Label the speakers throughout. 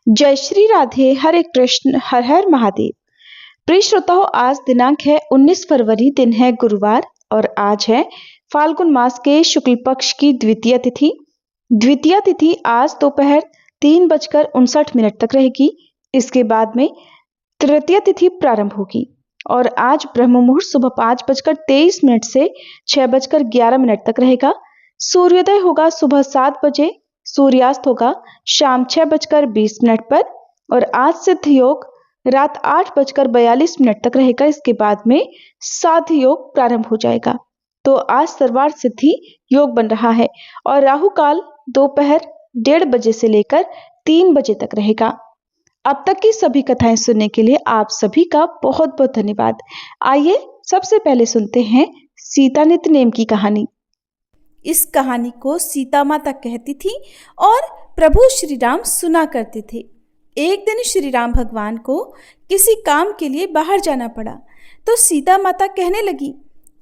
Speaker 1: जय श्री राधे, हरे कृष्ण, हर हर महादेव। प्रिय श्रोताओं, आज दिनांक है 19 फरवरी, दिन है गुरुवार और आज है फाल्गुन मास के शुक्ल पक्ष की द्वितीय तिथि। द्वितीय तिथि आज दोपहर 3:59 तक रहेगी। इसके बाद में तृतीय तिथि प्रारंभ होगी और आज ब्रह्म मुहूर्त सुबह 5:23 से 6:11 तक रहेगा। सूर्योदय होगा सुबह 7 बजे, सूर्यास्त होगा शाम 6:20 पर और आज सिद्ध योग रात 8:42 तक रहेगा। इसके बाद में साध योग प्रारंभ हो जाएगा। तो आज सर्वार्थ सिद्धि योग बन रहा है और राहु काल दोपहर 1:30 बजे से लेकर 3 बजे तक रहेगा। अब तक की सभी कथाएं सुनने के लिए आप सभी का बहुत बहुत धन्यवाद। आइए सबसे पहले सुनते हैं सीता नित्यनेम की कहानी।
Speaker 2: इस कहानी को सीता माता कहती थी और प्रभु श्री राम सुना करते थे। एक दिन श्री राम भगवान को किसी काम के लिए बाहर जाना पड़ा तो सीता माता कहने लगी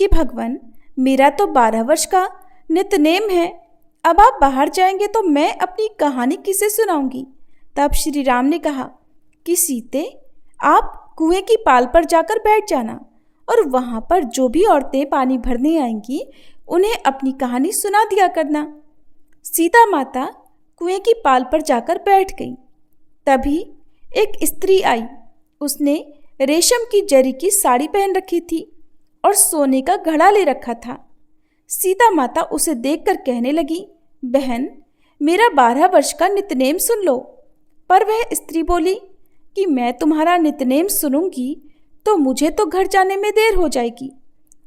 Speaker 2: कि भगवान, मेरा तो 12 वर्ष का नित्यनेम है, अब आप बाहर जाएंगे तो मैं अपनी कहानी किसे सुनाऊंगी। तब श्री राम ने कहा कि सीते, आप कुएं की पाल पर जाकर बैठ जाना और वहां पर जो भी औरतें पानी भरने आएंगी उन्हें अपनी कहानी सुना दिया करना। सीता माता कुएं की पाल पर जाकर बैठ गई। तभी एक स्त्री आई। उसने रेशम की जरी की साड़ी पहन रखी थी और सोने का घड़ा ले रखा था। सीता माता उसे देखकर कहने लगी, बहन, मेरा 12 वर्ष का नित्यनेम सुन लो। पर वह स्त्री बोली कि मैं तुम्हारा नित्यनेम सुनूंगी तो मुझे तो घर जाने में देर हो जाएगी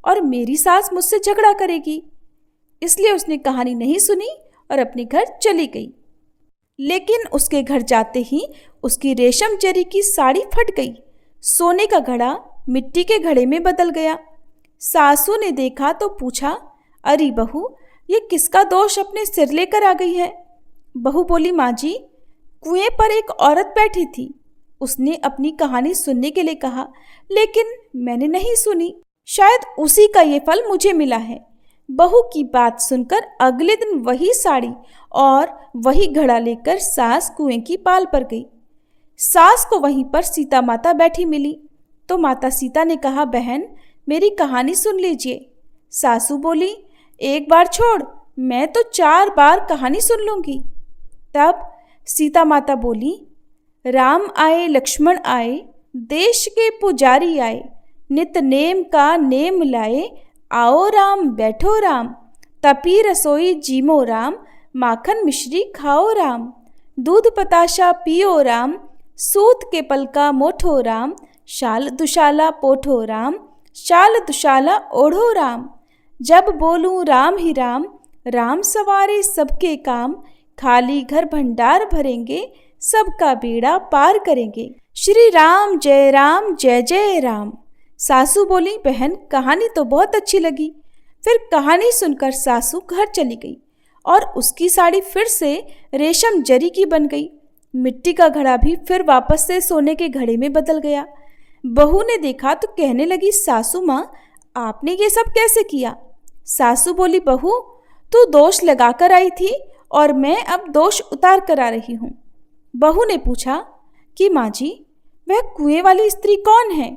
Speaker 2: और मेरी सास मुझसे झगड़ा करेगी। इसलिए उसने कहानी नहीं सुनी और अपने घर चली गई। लेकिन उसके घर जाते ही उसकी रेशम जरी की साड़ी फट गई। सोने का घड़ा मिट्टी के घड़े में बदल गया। सासू ने देखा तो पूछा, अरे बहू, ये किसका दोष अपने सिर लेकर आ गई है। बहू बोली, माँ जी, कुएं पर एक औरत बैठी थी। उसने अपनी कहानी सुनने के लिए कहा, लेकिन मैंने नहीं सुनी। शायद उसी का ये फल मुझे मिला है। बहू की बात सुनकर अगले दिन वही साड़ी और वही घड़ा लेकर सास कुएं की पाल पर गई। सास को वहीं पर सीता माता बैठी मिली तो माता सीता ने कहा, बहन, मेरी कहानी सुन लीजिए। सासू बोली, एक बार छोड़, मैं तो 4 बार कहानी सुन लूंगी। तब सीता माता बोली, राम आए लक्ष्मण आए, देश के पुजारी आए, नित नेम का नेम लाए, आओ राम बैठो राम, तपी रसोई जीमो राम, माखन मिश्री खाओ राम, दूध पताशा पियो राम, सूत के पलका मोठो राम, शाल दुशाला पोठो राम, शाल दुशाला ओढ़ो राम, जब बोलूं राम ही राम, राम सवारे सबके काम, खाली घर भंडार भरेंगे, सबका बेड़ा पार करेंगे। श्री राम जय जय राम। सासू बोली, बहन, कहानी तो बहुत अच्छी लगी। फिर कहानी सुनकर सासू घर चली गई और उसकी साड़ी फिर से रेशम जरी की बन गई। मिट्टी का घड़ा भी फिर वापस से सोने के घड़े में बदल गया। बहू ने देखा तो कहने लगी, सासू माँ, आपने ये सब कैसे किया। सासू बोली, बहू, तू दोष लगा कर आई थी और मैं अब दोष उतार कर आ रही हूँ। बहू ने पूछा कि माँ जी, वह कुएं वाली स्त्री कौन है।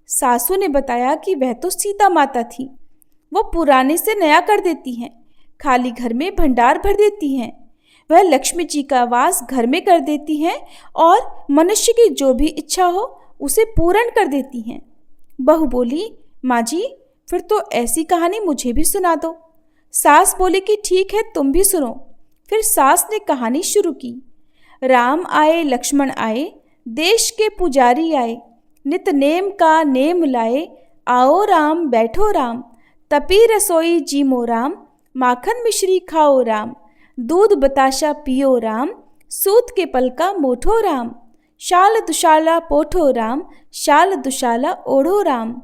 Speaker 2: सासू ने बताया कि वह तो सीता माता थी। वो पुराने से नया कर देती हैं, खाली घर में भंडार भर देती हैं। वह लक्ष्मी जी का वास घर में कर देती हैं और मनुष्य की जो भी इच्छा हो उसे पूर्ण कर देती हैं। बहू बोली, माँ जी, फिर तो ऐसी कहानी मुझे भी सुना दो। सास बोली कि ठीक है, तुम भी सुनो। फिर सास ने कहानी शुरू की। राम आए लक्ष्मण आए, देश के पुजारी आए, नित नेम का नेम लाए, आओ राम बैठो राम, तपी रसोई जीमो राम, माखन मिश्री खाओ राम, दूध बताशा पियो राम, सूत के पलका मोठो राम, शाल दुशाला पोठो राम, शाल दुशाला ओढ़ो राम,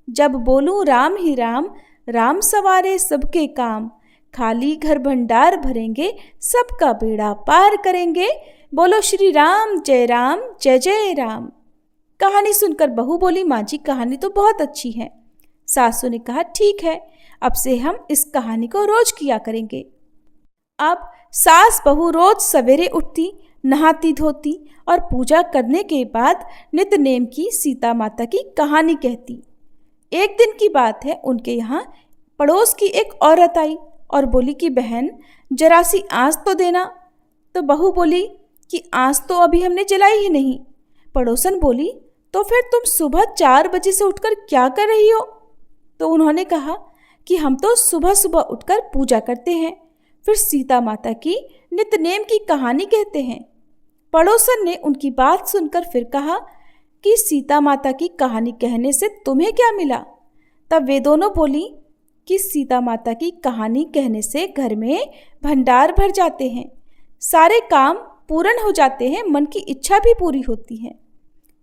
Speaker 2: जब बोलूं राम ही राम, राम सवारे सबके काम, खाली घर भंडार भरेंगे, सबका बेड़ा पार करेंगे, बोलो श्री राम जय जय राम। कहानी सुनकर बहू बोली, माँ जी, कहानी तो बहुत अच्छी है। सासू ने कहा, ठीक है, अब से हम इस कहानी को रोज किया करेंगे। अब सास बहू रोज सवेरे उठती, नहाती धोती और पूजा करने के बाद नित्य-नेम की सीता माता की कहानी कहती। एक दिन की बात है, उनके यहाँ पड़ोस की एक औरत आई और बोली कि बहन जरा सी आँच तो देना। तो बहू बोली कि आँच तो अभी हमने जलाई ही नहीं। पड़ोसन बोली तो फिर तुम सुबह 4 बजे से उठकर क्या कर रही हो? तो उन्होंने कहा कि हम तो सुबह सुबह उठकर पूजा करते हैं, फिर सीता माता की नित्य-नेम की कहानी कहते हैं। पड़ोसन ने उनकी बात सुनकर फिर कहा कि सीता माता की कहानी कहने से तुम्हें क्या मिला? तब वे दोनों बोली कि सीता माता की कहानी कहने से घर में भंडार भर जाते हैं, सारे काम पूर्ण हो जाते हैं, मन की इच्छा भी पूरी होती है।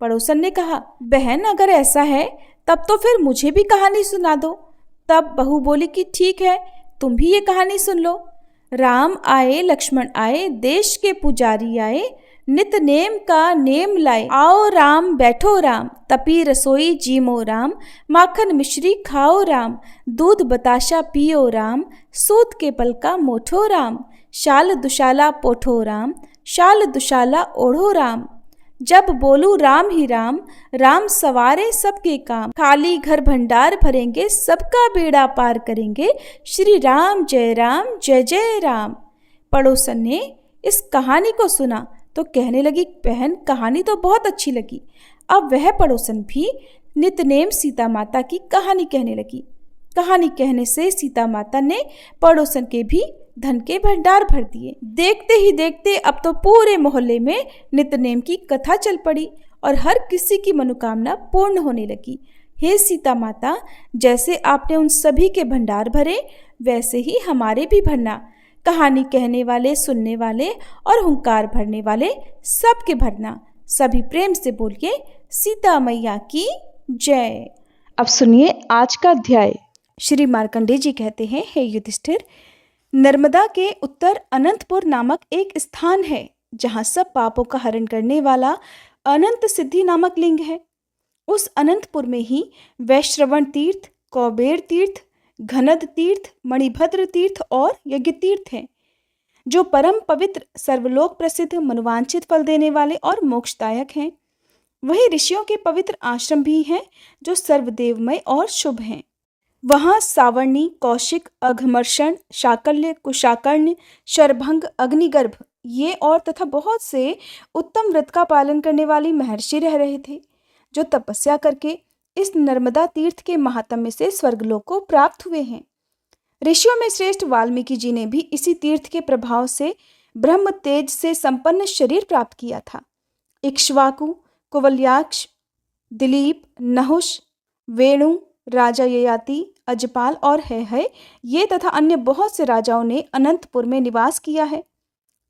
Speaker 2: पड़ोसन ने कहा बहन अगर ऐसा है तब तो फिर मुझे भी कहानी सुना दो। तब बहू बोली कि ठीक है, तुम भी ये कहानी सुन लो। राम आए लक्ष्मण आए, देश के पुजारी आए, नित नेम का नेम लाए। आओ राम बैठो राम, तपी रसोई जीमो राम, माखन मिश्री खाओ राम, दूध बताशा पियो राम, सूत के पल का मोठो राम, शाल दुशाला पोठो राम, शाल दुशाला ओढ़ो राम। जब बोलू राम ही राम, राम सवारे सबके काम, खाली घर भंडार भरेंगे, सबका बेड़ा पार करेंगे, श्री राम जय जय राम। पड़ोसन ने इस कहानी को सुना तो कहने लगी बहन कहानी तो बहुत अच्छी लगी। अब वह पड़ोसन भी नित्य-नेम सीता माता की कहानी कहने लगी। कहानी कहने से सीता माता ने पड़ोसन के भी धन के भंडार भर दिए। देखते ही देखते अब तो पूरे मोहल्ले में नित्य-नेम की कथा चल पड़ी और हर किसी की मनोकामना पूर्ण होने लगी। हे सीता माता, जैसे आपने उन सभी के भंडार भरे वैसे ही हमारे भी भरना। कहानी कहने वाले, सुनने वाले और हुंकार भरने वाले सबके भरना। सभी प्रेम से बोलिए सीता मैया की जय।
Speaker 1: अब सुनिए आज का अध्याय।
Speaker 2: श्री मार्कंडेय जी कहते हैं, हे युधिष्ठिर, नर्मदा के उत्तर अनंतपुर नामक एक स्थान है जहाँ सब पापों का हरण करने वाला अनंत सिद्धि नामक लिंग है। उस अनंतपुर में ही वैश्रवण तीर्थ, कौबेर तीर्थ, घनद तीर्थ, मणिभद्र तीर्थ और यज्ञ तीर्थ हैं, जो परम पवित्र, सर्वलोक प्रसिद्ध, मनोवांछित फल देने वाले और मोक्षदायक हैं। वही ऋषियों के पवित्र आश्रम भी हैं, जो सर्वदेवमय और शुभ हैं। वहाँ सावर्णी, कौशिक, अघमर्षण, शाकल्य, कुशाकर्ण्य, शरभंग, अग्निगर्भ ये और तथा बहुत से उत्तम व्रत का पालन करने वाली महर्षि रह रहे थे, जो तपस्या करके इस नर्मदा तीर्थ के महात्म्य से स्वर्गलोक को प्राप्त हुए हैं। ऋषियों में श्रेष्ठ वाल्मीकि जी ने भी इसी तीर्थ के प्रभाव से ब्रह्म तेज से संपन्न शरीर प्राप्त किया था। इक्ष्वाकु, कुवल्याक्ष, दिलीप, नहुष, वेणु, राजा ययाति, अजपाल और है ये तथा अन्य बहुत से राजाओं ने अनंतपुर में निवास किया है।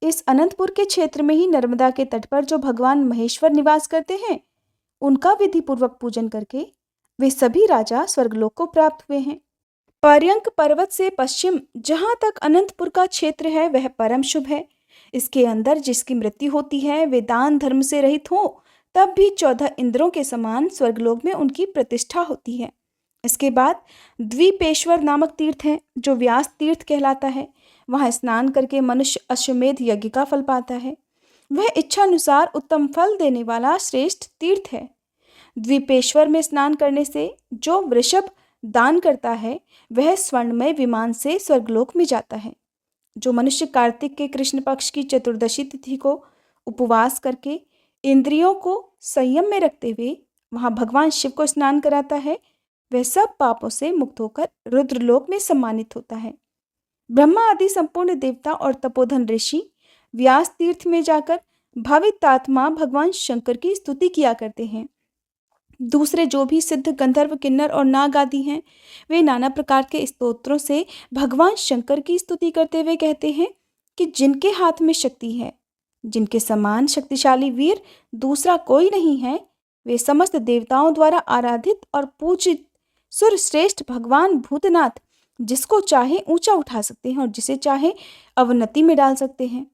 Speaker 2: इस अनंतपुर के क्षेत्र में ही नर्मदा के तट पर जो भगवान महेश्वर निवास करते हैं, उनका विधि पूर्वक पूजन करके वे सभी राजा स्वर्गलोक को प्राप्त हुए हैं। पर्यंक पर्वत से पश्चिम जहाँ तक अनंतपुर का क्षेत्र है वह परम शुभ है। इसके अंदर जिसकी मृत्यु होती है वे दान धर्म से रहित हो, तब भी 14 इंद्रों के समान स्वर्गलोक में उनकी प्रतिष्ठा होती है। इसके बाद द्वीपेश्वर नामक तीर्थ है, जो व्यास तीर्थ कहलाता है। वहाँ स्नान करके मनुष्य अश्वमेध यज्ञ का फल पाता है। वह इच्छानुसार उत्तम फल देने वाला श्रेष्ठ तीर्थ है। द्वीपेश्वर में स्नान करने से जो वृषभ दान करता है वह स्वर्णमय विमान से स्वर्गलोक में जाता है। जो मनुष्य कार्तिक के कृष्ण पक्ष की चतुर्दशी तिथि को उपवास करके इंद्रियों को संयम में रखते हुए वहाँ भगवान शिव को स्नान कराता है, वह सब पापों से मुक्त होकर रुद्रलोक में सम्मानित होता है। ब्रह्मा आदि संपूर्ण देवता और तपोधन ऋषि व्यास तीर्थ में जाकर भावितात्मा भगवान शंकर की स्तुति किया करते हैं। दूसरे जो भी सिद्ध, गंधर्व, किन्नर और नाग आदि हैं, वे नाना प्रकार के स्तोत्रों से भगवान शंकर की स्तुति करते हुए कहते हैं कि जिनके हाथ में शक्ति है, जिनके समान शक्तिशाली वीर दूसरा कोई नहीं है, वे समस्त देवताओं द्वारा आराधित और पूजित सुरश्रेष्ठ भगवान भूतनाथ जिसको चाहे ऊंचा उठा सकते हैं और जिसे चाहे अवनति में डाल सकते हैं।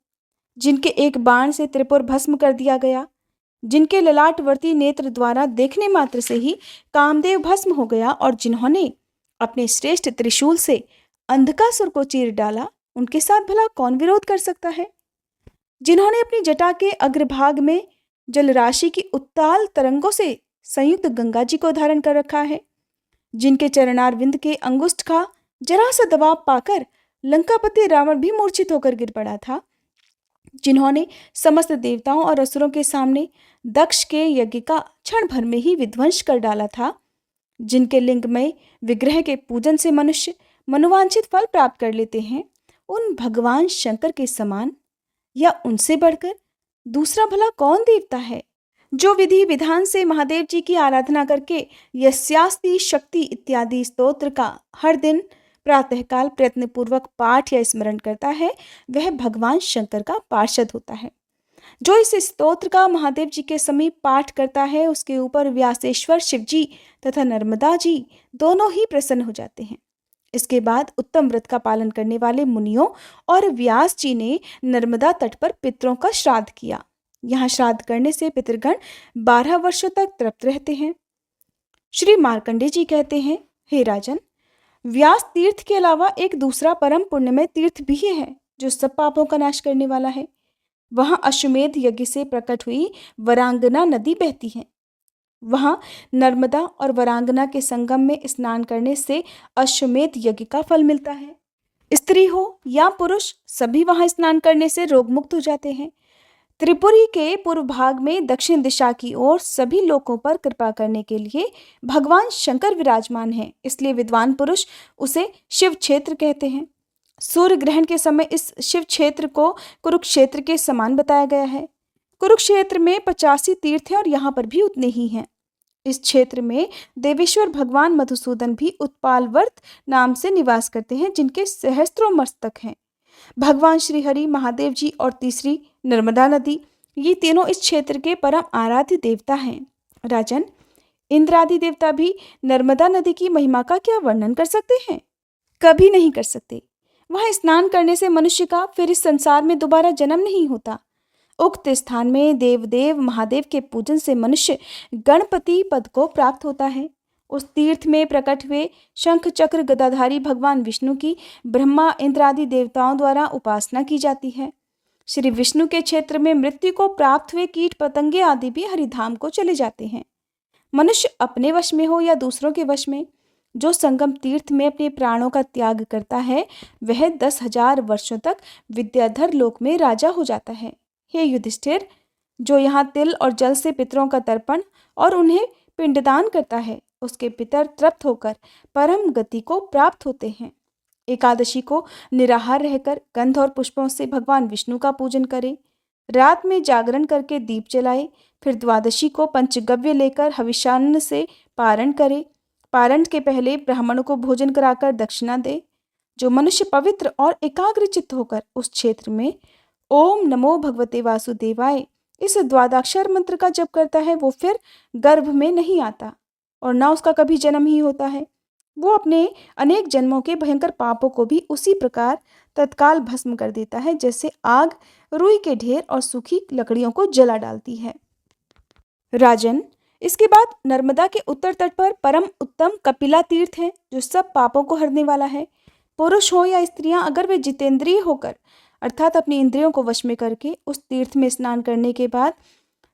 Speaker 2: जिनके एक बाण से त्रिपुर भस्म कर दिया गया, जिनके ललाटवर्ती नेत्र द्वारा देखने मात्र से ही कामदेव भस्म हो गया और जिन्होंने अपने श्रेष्ठ त्रिशूल से अंधकासुर को चीर डाला, उनके साथ भला कौन विरोध कर सकता है। जिन्होंने अपनी जटा के अग्रभाग में जलराशि की उत्ताल तरंगों से संयुक्त गंगा जी को धारण कर रखा है, जिनके चरणारविंद के अंगुष्ठ का जरा सा दबाव पाकर लंकापति रावण भी मूर्छित होकर गिर पड़ा था, जिन्होंने समस्त देवताओं और असुरों के सामने दक्ष के यज्ञ का क्षण भर में ही विध्वंस कर डाला था, जिनके लिंगमय विग्रह के पूजन से मनुष्य मनोवांछित फल प्राप्त कर लेते हैं, उन भगवान शंकर के समान या उनसे बढ़कर दूसरा भला कौन देवता है जो विधि विधान से महादेव जी की आराधना करके यस्यास्ति शक्ति इत्यादि स्तोत्र का हर दिन प्रातःकाल प्रयत्नपूर्वक पाठ या स्मरण करता है, वह भगवान शंकर का पार्षद होता है। जो इस स्तोत्र का महादेव जी के समीप पाठ करता है, उसके ऊपर व्यासेश्वर शिव जी तथा नर्मदा जी दोनों ही प्रसन्न हो जाते हैं। इसके बाद उत्तम व्रत का पालन करने वाले मुनियों और व्यास जी ने नर्मदा तट पर पितरों का श्राद्ध किया। यहाँ श्राद्ध करने से पितृगण 12 वर्षों तक तृप्त रहते हैं। श्री मार्कंडे जी कहते हैं, हे राजन, व्यास तीर्थ के अलावा एक दूसरा परम पुण्यमय तीर्थ भी है जो सब पापों का नाश करने वाला है। वहां अश्वमेध यज्ञ से प्रकट हुई वरांगना नदी बहती है। वहां नर्मदा और वरांगना के संगम में स्नान करने से अश्वमेध यज्ञ का फल मिलता है। स्त्री हो या पुरुष, सभी वहां स्नान करने से रोग मुक्त हो जाते हैं। त्रिपुरी के पूर्व भाग में दक्षिण दिशा की ओर सभी लोगों पर कृपा करने के लिए भगवान शंकर विराजमान हैं, इसलिए विद्वान पुरुष उसे शिव क्षेत्र कहते हैं। सूर्य ग्रहण के समय इस शिव क्षेत्र को कुरुक्षेत्र के समान बताया गया है। कुरुक्षेत्र में 85 तीर्थ हैं और यहाँ पर भी उतने ही हैं। इस क्षेत्र में देवेश्वर भगवान मधुसूदन भी उत्पालवर्त नाम से निवास करते हैं, जिनके सहस्त्रों मस्तक हैं। भगवान श्री हरि, महादेव जी और तीसरी नर्मदा नदी, ये तीनों इस क्षेत्र के परम आराध्य देवता हैं। राजन, इंद्र आदि देवता भी नर्मदा नदी की महिमा का क्या वर्णन कर सकते हैं? कभी नहीं कर सकते। वहां स्नान करने से मनुष्य का फिर इस संसार में दोबारा जन्म नहीं होता। उक्त स्थान में देवदेव महादेव के पूजन से मनुष्य गणपति पद को प्राप्त होता है। उस तीर्थ में प्रकट हुए शंख चक्र गदाधारी भगवान विष्णु की ब्रह्मा इंद्र आदि देवताओं द्वारा उपासना की जाती है। श्री विष्णु के क्षेत्र में मृत्यु को प्राप्त हुए कीट पतंगे आदि भी हरिधाम को चले जाते हैं। मनुष्य अपने वश में हो या दूसरों के वश में, जो संगम तीर्थ में अपने प्राणों का त्याग करता है, वह 10,000 वर्षों तक विद्याधर लोक में राजा हो जाता है। हे युधिष्ठिर, जो यहाँ तिल और जल से पितरों का तर्पण और उन्हें पिंडदान करता है, उसके पितर तृप्त होकर परम गति को प्राप्त होते हैं। एकादशी को निराहार रहकर गंध और पुष्पों से भगवान विष्णु का पूजन करें। रात में जागरण करके दीप जलाए। फिर द्वादशी को पंचगव्य लेकर हविष्यान्न से पारण करे। पारण के पहले ब्राह्मणों को भोजन कराकर दक्षिणा दे। जो मनुष्य पवित्र और एकाग्रचित्त होकर उस क्षेत्र में ओम नमो भगवते वासुदेवाय इस द्वादशाक्षर मंत्र का जप करता है, वो फिर गर्भ में नहीं आता और ना उसका कभी जन्म ही होता है। वो अपने अनेक जन्मों के भयंकर पापों को भी उसी प्रकार तत्काल भस्म कर देता है, जैसे आग रुई के ढेर और सूखी लकड़ियों को जला डालती है। राजन, इसके बाद नर्मदा के उत्तर तट पर परम उत्तम कपिला तीर्थ है, जो सब पापों को हरने वाला है। पुरुष हो या स्त्रियां, अगर वे जितेंद्रिय होकर अर्थात अपनी इंद्रियों को वश में करके उस तीर्थ में स्नान करने के बाद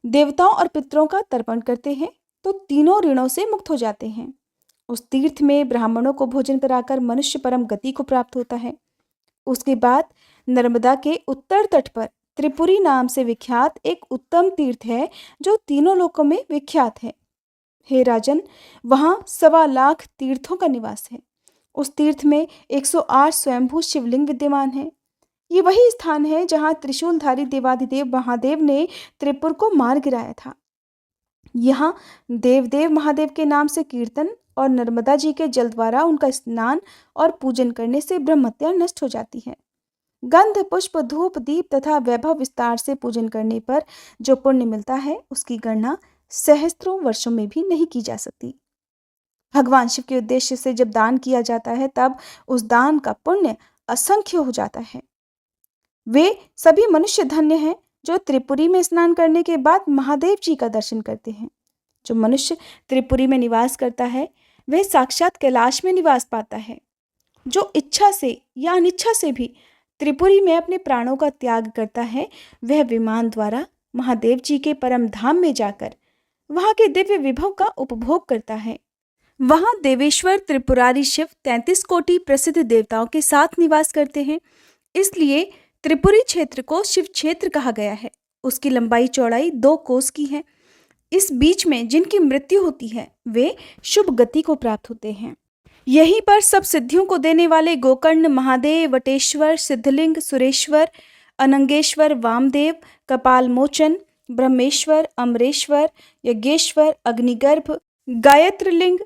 Speaker 2: देवताओं और पितरों का तर्पण करते हैं, तो तीनों ऋणों से मुक्त हो जाते हैं। उस तीर्थ में ब्राह्मणों को भोजन कराकर मनुष्य परम गति को प्राप्त होता है। उसके बाद नर्मदा के उत्तर तट पर त्रिपुरी नाम से विख्यात एक उत्तम तीर्थ है, जो तीनों लोकों में विख्यात है। हे राजन, वहां 1.25 लाख तीर्थों का निवास है। उस तीर्थ में 108 स्वयंभू शिवलिंग विद्यमान है। ये वही स्थान है जहां त्रिशूलधारी देवाधिदेव महादेव ने त्रिपुर को मार गिराया था। यहाँ देवदेव महादेव के नाम से कीर्तन और नर्मदा जी के जल द्वारा उनका स्नान और पूजन करने से ब्रह्महत्या नष्ट हो जाती है। गंध, पुष्प, धूप, दीप तथा वैभव विस्तार से पूजन करने पर जो पुण्य मिलता है, उसकी गणना सहस्त्रों वर्षों में भी नहीं की जा सकती। भगवान शिव के उद्देश्य से जब दान किया जाता है, तब उस दान का पुण्य असंख्य हो जाता है। वे सभी मनुष्य धन्य हैं जो त्रिपुरी में स्नान करने के बाद महादेव जी का दर्शन करते हैं। जो मनुष्य त्रिपुरी में निवास करता है, वह साक्षात कैलाश में निवास पाता है। जो इच्छा से या अनिच्छा से भी त्रिपुरी में अपने प्राणों का त्याग करता है, वह विमान द्वारा महादेव जी के परम धाम में जाकर वहां के दिव्य विभव का उपभोग करता है। वहां देवेश्वर त्रिपुरारी शिव 33 कोटि प्रसिद्ध देवताओं के साथ निवास करते हैं, इसलिए त्रिपुरी क्षेत्र को शिव क्षेत्र कहा गया है। उसकी लंबाई चौड़ाई 2 कोस की है। इस बीच में जिनकी मृत्यु होती है वे शुभ गति को प्राप्त होते हैं। यहीं पर सब सिद्धियों को देने वाले गोकर्ण महादेव, वटेश्वर, सिद्धलिंग, सुरेश्वर, अनंगेश्वर, वामदेव, कपाल मोचन, ब्रह्मेश्वर, अमरेश्वर, यज्ञेश्वर, अग्निगर्भ, गायत्रलिंग,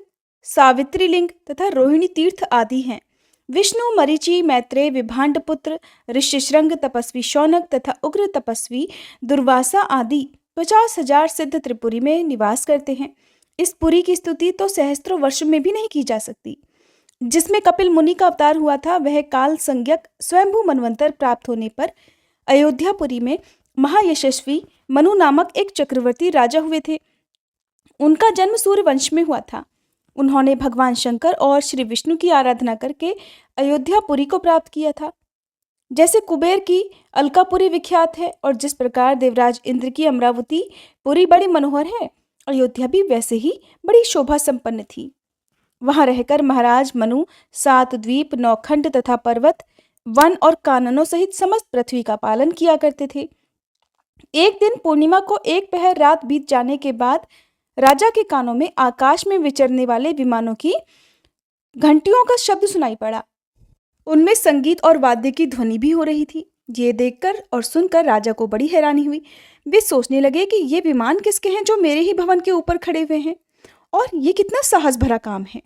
Speaker 2: सावित्रीलिंग तथा रोहिणी तीर्थ आदि हैं। विष्णु, मरीचि, मैत्रेय, विभांड पुत्र, ऋष्यशृंग, तपस्वी शौनक तथा उग्र तपस्वी दुर्वासा आदि 50,000 सिद्ध त्रिपुरी में निवास करते हैं। इस पुरी की स्तुति तो सहस्त्रों वर्ष में भी नहीं की जा सकती। जिसमें कपिल मुनि का अवतार हुआ था, वह काल संज्ञक स्वयंभू मनवंतर प्राप्त होने पर अयोध्यापुरी में महायशस्वी मनु नामक एक चक्रवर्ती राजा हुए थे। उनका जन्म सूर्य वंश में हुआ था। उन्होंने भगवान शंकर और श्री विष्णु की आराधना करके अयोध्यापुरी को प्राप्त किया था। जैसे कुबेर की अलकापुरी विख्यात है और जिस प्रकार देवराज इंद्र की अमरावती पुरी बड़ी मनोहर है, अयोध्या भी वैसे ही बड़ी शोभा संपन्न थी। वहां रहकर महाराज मनु 7 द्वीप, 9 खंड तथा पर्वत, वन और काननों सहित समस्त पृथ्वी का पालन किया करते थे। एक दिन पूर्णिमा को एक पहर रात बीत जाने के बाद राजा के कानों में आकाश में विचरने वाले विमानों की घंटियों का शब्द सुनाई पड़ा। उनमें संगीत और वाद्य की ध्वनि भी हो रही थी। ये देखकर और सुनकर राजा को बड़ी हैरानी हुई। वे सोचने लगे कि ये विमान किसके हैं जो मेरे ही भवन के ऊपर खड़े हुए हैं, और ये कितना साहस भरा काम है,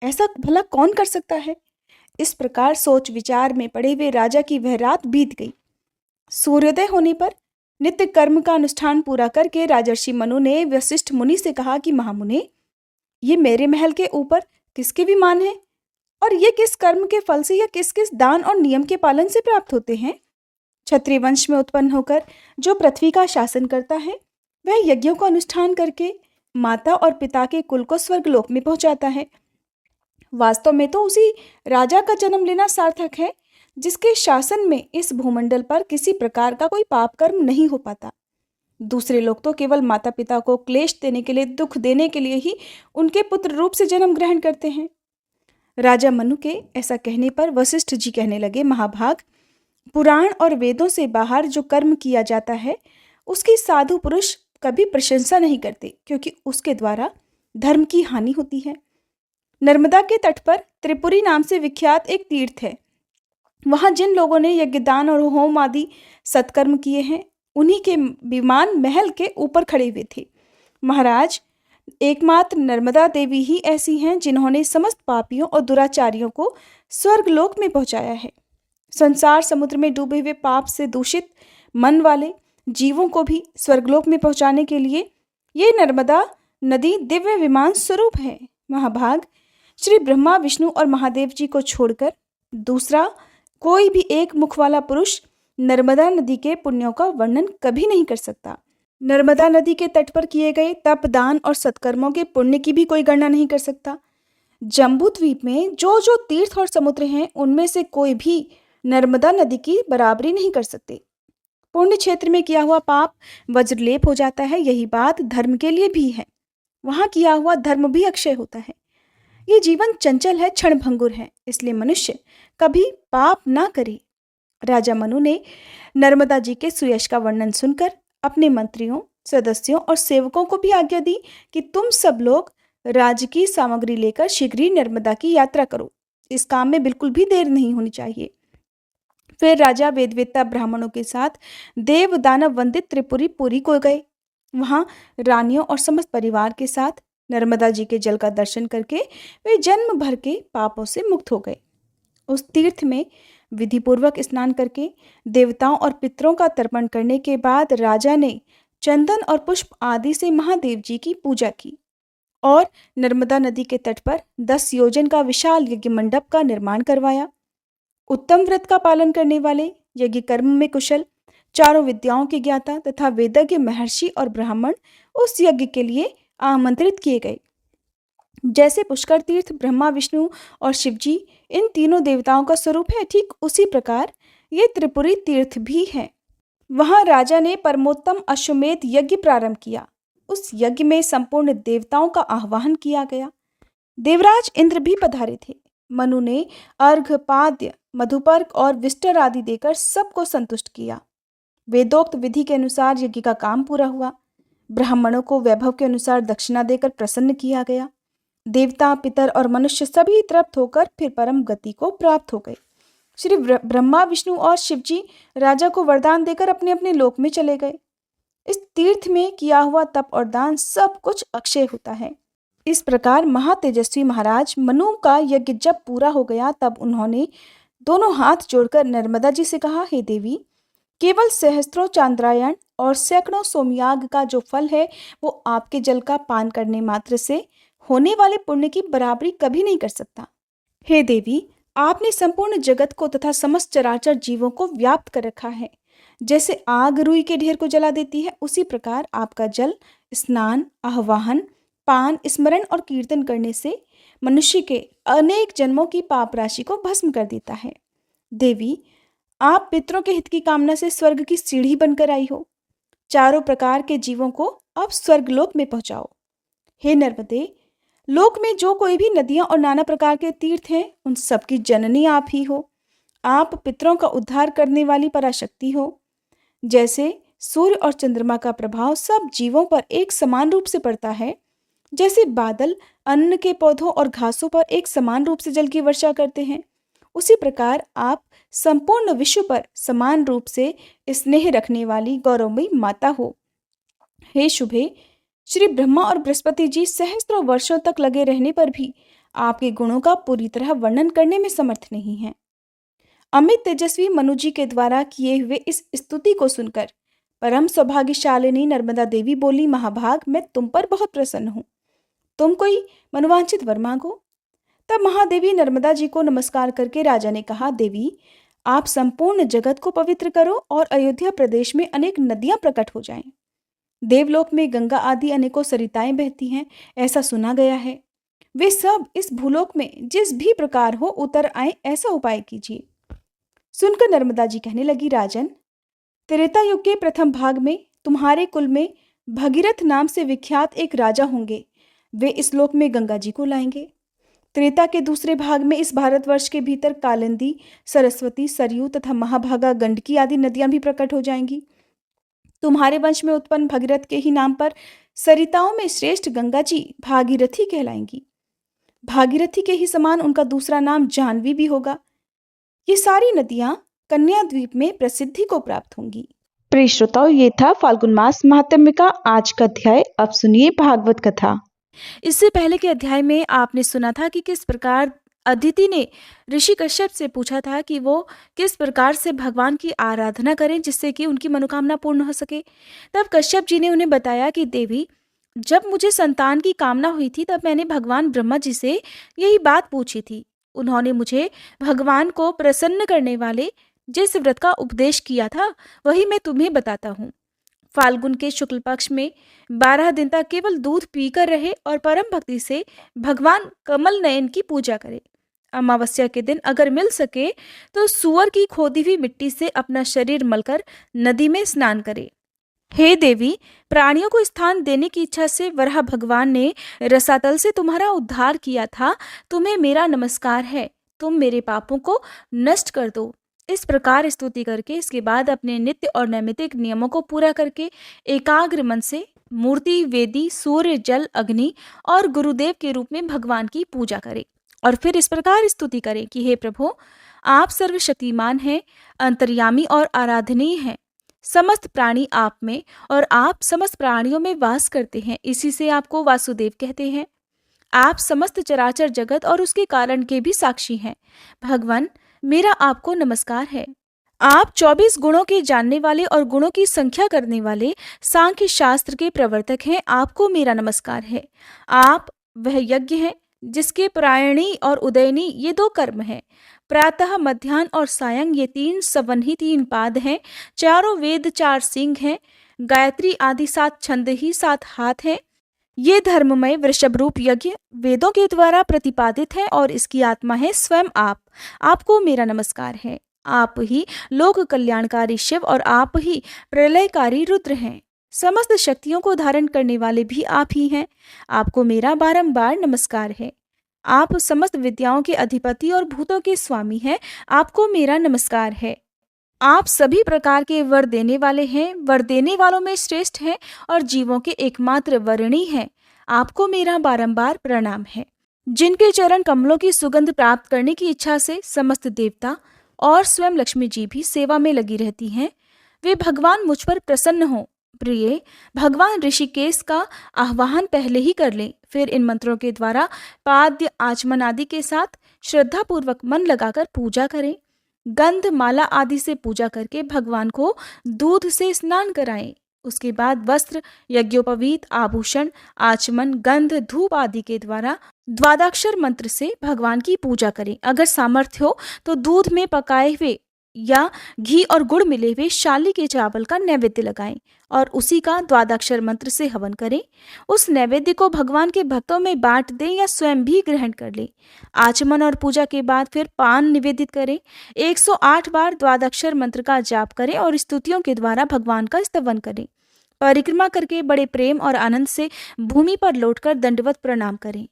Speaker 2: ऐसा भला कौन कर सकता है। इस प्रकार सोच विचार में पड़े हुए राजा की वह रात बीत गई। सूर्योदय होने पर नित्य कर्म का अनुष्ठान पूरा करके राजर्षि मनु ने वशिष्ठ मुनि से कहा कि महामुने, ये मेरे महल के ऊपर किसके विमान हैं, और ये किस कर्म के फल से या किस किस दान और नियम के पालन से प्राप्त होते हैं। क्षत्रिय वंश में उत्पन्न होकर जो पृथ्वी का शासन करता है, वह यज्ञों का अनुष्ठान करके माता और पिता के कुल को स्वर्गलोक में पहुंचाता है। वास्तव में तो उसी राजा का जन्म लेना सार्थक है जिसके शासन में इस भूमंडल पर किसी प्रकार का कोई पाप कर्म नहीं हो पाता। दूसरे लोग तो केवल माता पिता को क्लेश देने के लिए, दुख देने के लिए ही उनके पुत्र रूप से जन्म ग्रहण करते हैं। राजा मनु के ऐसा कहने पर वशिष्ठ जी कहने लगे, महाभाग, पुराण और वेदों से बाहर जो कर्म किया जाता है उसकी साधु पुरुष कभी प्रशंसा नहीं करते, क्योंकि उसके द्वारा धर्म की हानि होती है। नर्मदा के तट पर त्रिपुरी नाम से विख्यात एक तीर्थ है। वहां जिन लोगों ने यज्ञदान और होम आदि सत्कर्म किए हैं, उन्हीं के विमान महल के ऊपर खड़े हुए थे। महाराज, एकमात्र नर्मदा देवी ही ऐसी हैं जिन्होंने समस्त पापियों और दुराचारियों को स्वर्गलोक में पहुंचाया है। संसार समुद्र में डूबे हुए पाप से दूषित मन वाले जीवों को भी स्वर्गलोक में पहुंचाने के लिए ये नर्मदा नदी दिव्य विमान स्वरूप है। महाभाग, श्री ब्रह्मा, विष्णु और महादेव जी को छोड़कर दूसरा कोई भी एक मुख वाला पुरुष नर्मदा नदी के पुण्यों का वर्णन कभी नहीं कर सकता। नर्मदा नदी के तट पर किए गए तप, दान और सत्कर्मों के पुण्य की भी कोई गणना नहीं कर सकता। जम्बू द्वीप में जो जो तीर्थ और समुद्र हैं, उनमें से कोई भी नर्मदा नदी की बराबरी नहीं कर सकते। पुण्य क्षेत्र में किया हुआ पाप वज्रलेप हो जाता है, यही बात धर्म के लिए भी है। वहां किया हुआ धर्म भी अक्षय होता है। ये जीवन चंचल है, क्षण भंगुर है, इसलिए मनुष्य कभी पाप ना करे। राजा मनु ने नर्मदा जी के सुयश का वर्णन सुनकर अपने मंत्रियों, सदस्यों और सेवकों को भी आज्ञा दी कि तुम सब लोग राजकीय सामग्री लेकर शीघ्र ही नर्मदा की यात्रा करो। इस काम में बिल्कुल भी देर नहीं होनी चाहिए। फिर राजा वेदवेत्ता ब्राह्मणों के साथ देव दानव वंदित त्रिपुरी पुरी को गए। वहां रानियों और समस्त परिवार के साथ नर्मदा जी के जल का दर्शन करके वे जन्म भर के पापों से मुक्त हो गए। उस तीर्थ में विधिपूर्वक स्नान करके देवताओं और पितरों का तर्पण करने के बाद राजा ने चंदन और पुष्प आदि से महादेव जी की पूजा की और नर्मदा नदी के तट पर 10 योजन का विशाल यज्ञ मंडप का निर्माण करवाया। उत्तम व्रत का पालन करने वाले, यज्ञ कर्म में कुशल, चारों विद्याओं के ज्ञाता तथा वेदज्ञ महर्षि और ब्राह्मण उस यज्ञ के लिए आमंत्रित किए गए। जैसे पुष्कर तीर्थ ब्रह्मा, विष्णु और शिवजी इन तीनों देवताओं का स्वरूप है, ठीक उसी प्रकार ये त्रिपुरी तीर्थ भी है। वहां राजा ने परमोत्तम अश्वमेध यज्ञ प्रारंभ किया। उस यज्ञ में संपूर्ण देवताओं का आह्वान किया गया। देवराज इंद्र भी पधारे थे। मनु ने अर्घ, पाद्य, मधुपर्क और विष्टर आदि देकर सबको संतुष्ट किया। वेदोक्त विधि के अनुसार यज्ञ का काम पूरा हुआ। ब्राह्मणों को वैभव के अनुसार दक्षिणा देकर प्रसन्न किया गया। देवता, पितर और मनुष्य सभी तृप्त होकर फिर परम गति को प्राप्त हो गए। श्री ब्रह्मा, विष्णु और शिवजी राजा को वरदान देकर अपने अपने लोक में चले गए। इस तीर्थ में किया हुआ तप और दान सब कुछ अक्षय होता है। इस प्रकार महातेजस्वी महाराज मनु का यज्ञ जब पूरा हो गया तब उन्होंने दोनों हाथ जोड़कर नर्मदा जी से कहा, हे देवी, केवल सहस्त्रों चांद्रायण और सैकड़ों सोमयाग का जो फल है वो आपके जल का पान करने मात्र से होने वाले पुण्य की बराबरी कभी नहीं कर सकता। हे देवी, आपने संपूर्ण जगत को तथा समस्त चराचर जीवों को व्याप्त कर रखा है। जैसे आग रुई के ढेर को जला देती है, उसी प्रकार आपका जल स्नान, आह्वाहन, पान, स्मरण और कीर्तन करने से मनुष्य के अनेक जन्मों की पाप राशि को भस्म कर देता है। देवी, आप पितरों के हित की कामना से स्वर्ग की सीढ़ी बनकर आई हो। चारों प्रकार के जीवों को अब स्वर्गलोक में पहुंचाओ। हे नर्मदे, लोक में जो कोई भी नदियां और नाना प्रकार के तीर्थ हैं, उन सबकी जननी आप ही हो। आप पितरों का उद्धार करने वाली पराशक्ति हो। जैसे सूर्य और चंद्रमा का प्रभाव सब जीवों पर एक समान रूप से पड़ता है, जैसे बादल अन्न के पौधों और घासों पर एक समान रूप से जल की वर्षा करते हैं, उसी प्रकार आप संपूर्ण विश्व पर समान रूप से स्नेह रखने वाली गौरवमयी माता हो। हे शुभे, श्री ब्रह्मा और बृहस्पति जी सहस्त्रों वर्षों तक लगे रहने पर भी आपके गुणों का पूरी तरह वर्णन करने में समर्थ नहीं हैं। अमित तेजस्वी मनु जी के द्वारा किए हुए इस स्तुति को सुनकर परम सौभाग्यशालिनी नर्मदा देवी बोली, महाभाग, मैं तुम पर बहुत प्रसन्न हूँ। तुम कोई मनोवांछित वर मांगो। तब महादेवी नर्मदा जी को नमस्कार करके राजा ने कहा, देवी, आप संपूर्ण जगत को पवित्र करो और अयोध्या प्रदेश में अनेक नदियां प्रकट हो जाएं। देवलोक में गंगा आदि अनेकों सरिताएं बहती हैं, ऐसा सुना गया है। वे सब इस भूलोक में जिस भी प्रकार हो उतर आए, ऐसा उपाय कीजिए। सुनकर नर्मदा जी कहने लगी, राजन, त्रेता युग के प्रथम भाग में तुम्हारे कुल में भगीरथ नाम से विख्यात एक राजा होंगे। वे इस लोक में गंगा जी को लाएंगे। त्रेता के दूसरे भाग में इस भारतवर्ष के भीतर कालिंदी, सरस्वती, सरयू तथा महाभागा, गंडकी आदि नदियां भी प्रकट हो जाएंगी। तुम्हारे वंश में उत्पन्न भगीरथ के ही नाम पर सरिताओं में श्रेष्ठ गंगा जी भागीरथी कहलाएंगी। भागीरथी के ही समान उनका दूसरा नाम जाह्नवी भी होगा। ये सारी नदियां कन्या द्वीप में प्रसिद्धि को प्राप्त होंगी।
Speaker 1: प्रिय श्रोताओ, ये था फाल्गुन मास महात्म्य का आज का अध्याय। अब सुनिए भागवत कथा।
Speaker 2: इससे पहले के अध्याय में आपने सुना था कि किस प्रकार अदिति ने ऋषि कश्यप से पूछा था कि वो किस प्रकार से भगवान की आराधना करें जिससे कि उनकी मनोकामना पूर्ण हो सके। तब कश्यप जी ने उन्हें बताया कि देवी, जब मुझे संतान की कामना हुई थी तब मैंने भगवान ब्रह्मा जी से यही बात पूछी थी। उन्होंने मुझे भगवान को प्रसन्न करने वाले जिस व्रत का उपदेश किया था वही मैं तुम्हें बताता हूँ। फाल्गुन के शुक्ल पक्ष में 12 दिन तक केवल दूध पीकर रहे और परम भक्ति से भगवान कमल नयन की पूजा करे। अमावस्या के दिन अगर मिल सके तो सूअर की खोदी हुई मिट्टी से अपना शरीर मलकर नदी में स्नान करे। हे देवी, प्राणियों को स्थान देने की इच्छा से वराह भगवान ने रसातल से तुम्हारा उद्धार किया था। तुम्हें मेरा नमस्कार है। तुम मेरे पापों को नष्ट कर दो। इस प्रकार स्तुति करके इसके बाद अपने नित्य और नैमित्तिक नियमों को पूरा करके एकाग्र मन से मूर्ति, वेदी, सूर्य, जल, अग्नि और गुरुदेव के रूप में भगवान की पूजा करें और फिर इस प्रकार स्तुति करें कि हे प्रभु, आप सर्वशक्तिमान हैं, अंतर्यामी और आराधनीय हैं। समस्त प्राणी आप में और आप समस्त प्राणियों में वास करते हैं, इसी से आपको वासुदेव कहते हैं। आप समस्त चराचर जगत और उसके कारण के भी साक्षी हैं। भगवान, मेरा आपको नमस्कार है। आप 24 गुणों के जानने वाले और गुणों की संख्या करने वाले सांख्य शास्त्र के प्रवर्तक हैं। आपको मेरा नमस्कार है। आप वह यज्ञ हैं जिसके प्रायणी और उदयनी ये 2 कर्म हैं। प्रातः, मध्याह्न और सायं ये 3 सवन ही 3 पाद हैं। चारों वेद 4 सिंह हैं। गायत्री आदि 7 छंद ही 7 हाथ हैं। ये धर्ममय वृषभ रूप यज्ञ वेदों के द्वारा प्रतिपादित है और इसकी आत्मा है स्वयं आप। आपको मेरा नमस्कार है। आप ही लोक कल्याणकारी शिव और आप ही प्रलयकारी रुद्र हैं। समस्त शक्तियों को धारण करने वाले भी आप ही हैं। आपको मेरा बारंबार नमस्कार है। आप समस्त विद्याओं के अधिपति और भूतों के स्वामी हैं। आपको मेरा नमस्कार है। आप सभी प्रकार के वर देने वाले हैं, वर देने वालों में श्रेष्ठ हैं और जीवों के एकमात्र वरणी हैं। आपको मेरा बारंबार प्रणाम है। जिनके चरण कमलों की सुगंध प्राप्त करने की इच्छा से समस्त देवता और स्वयं लक्ष्मी जी भी सेवा में लगी रहती हैं, वे भगवान मुझ पर प्रसन्न हों। प्रिय, भगवान ऋषिकेश का आह्वान पहले ही कर लें, फिर इन मंत्रों के द्वारा पाद्य आचमन आदि के साथ श्रद्धा पूर्वक मन लगाकर पूजा करें। गंध माला आदि से पूजा करके भगवान को दूध से स्नान कराएं। उसके बाद वस्त्र, यज्ञोपवीत, आभूषण, आचमन, गंध, धूप आदि के द्वारा द्वादक्षर मंत्र से भगवान की पूजा करें। अगर सामर्थ्य हो तो दूध में पकाए हुए या घी और गुड़ मिले हुए शाली के चावल का नैवेद्य लगाएं और उसी का द्वादक्षर मंत्र से हवन करें। उस नैवेद्य को भगवान के भक्तों में बांट दें या स्वयं भी ग्रहण कर लें। आचमन और पूजा के बाद फिर पान निवेदित करें। 108 बार द्वादक्षर मंत्र का जाप करें और स्तुतियों के द्वारा भगवान का स्तवन करें। परिक्रमा करके बड़े प्रेम और आनंद से भूमि पर लौटकर दंडवत प्रणाम करें।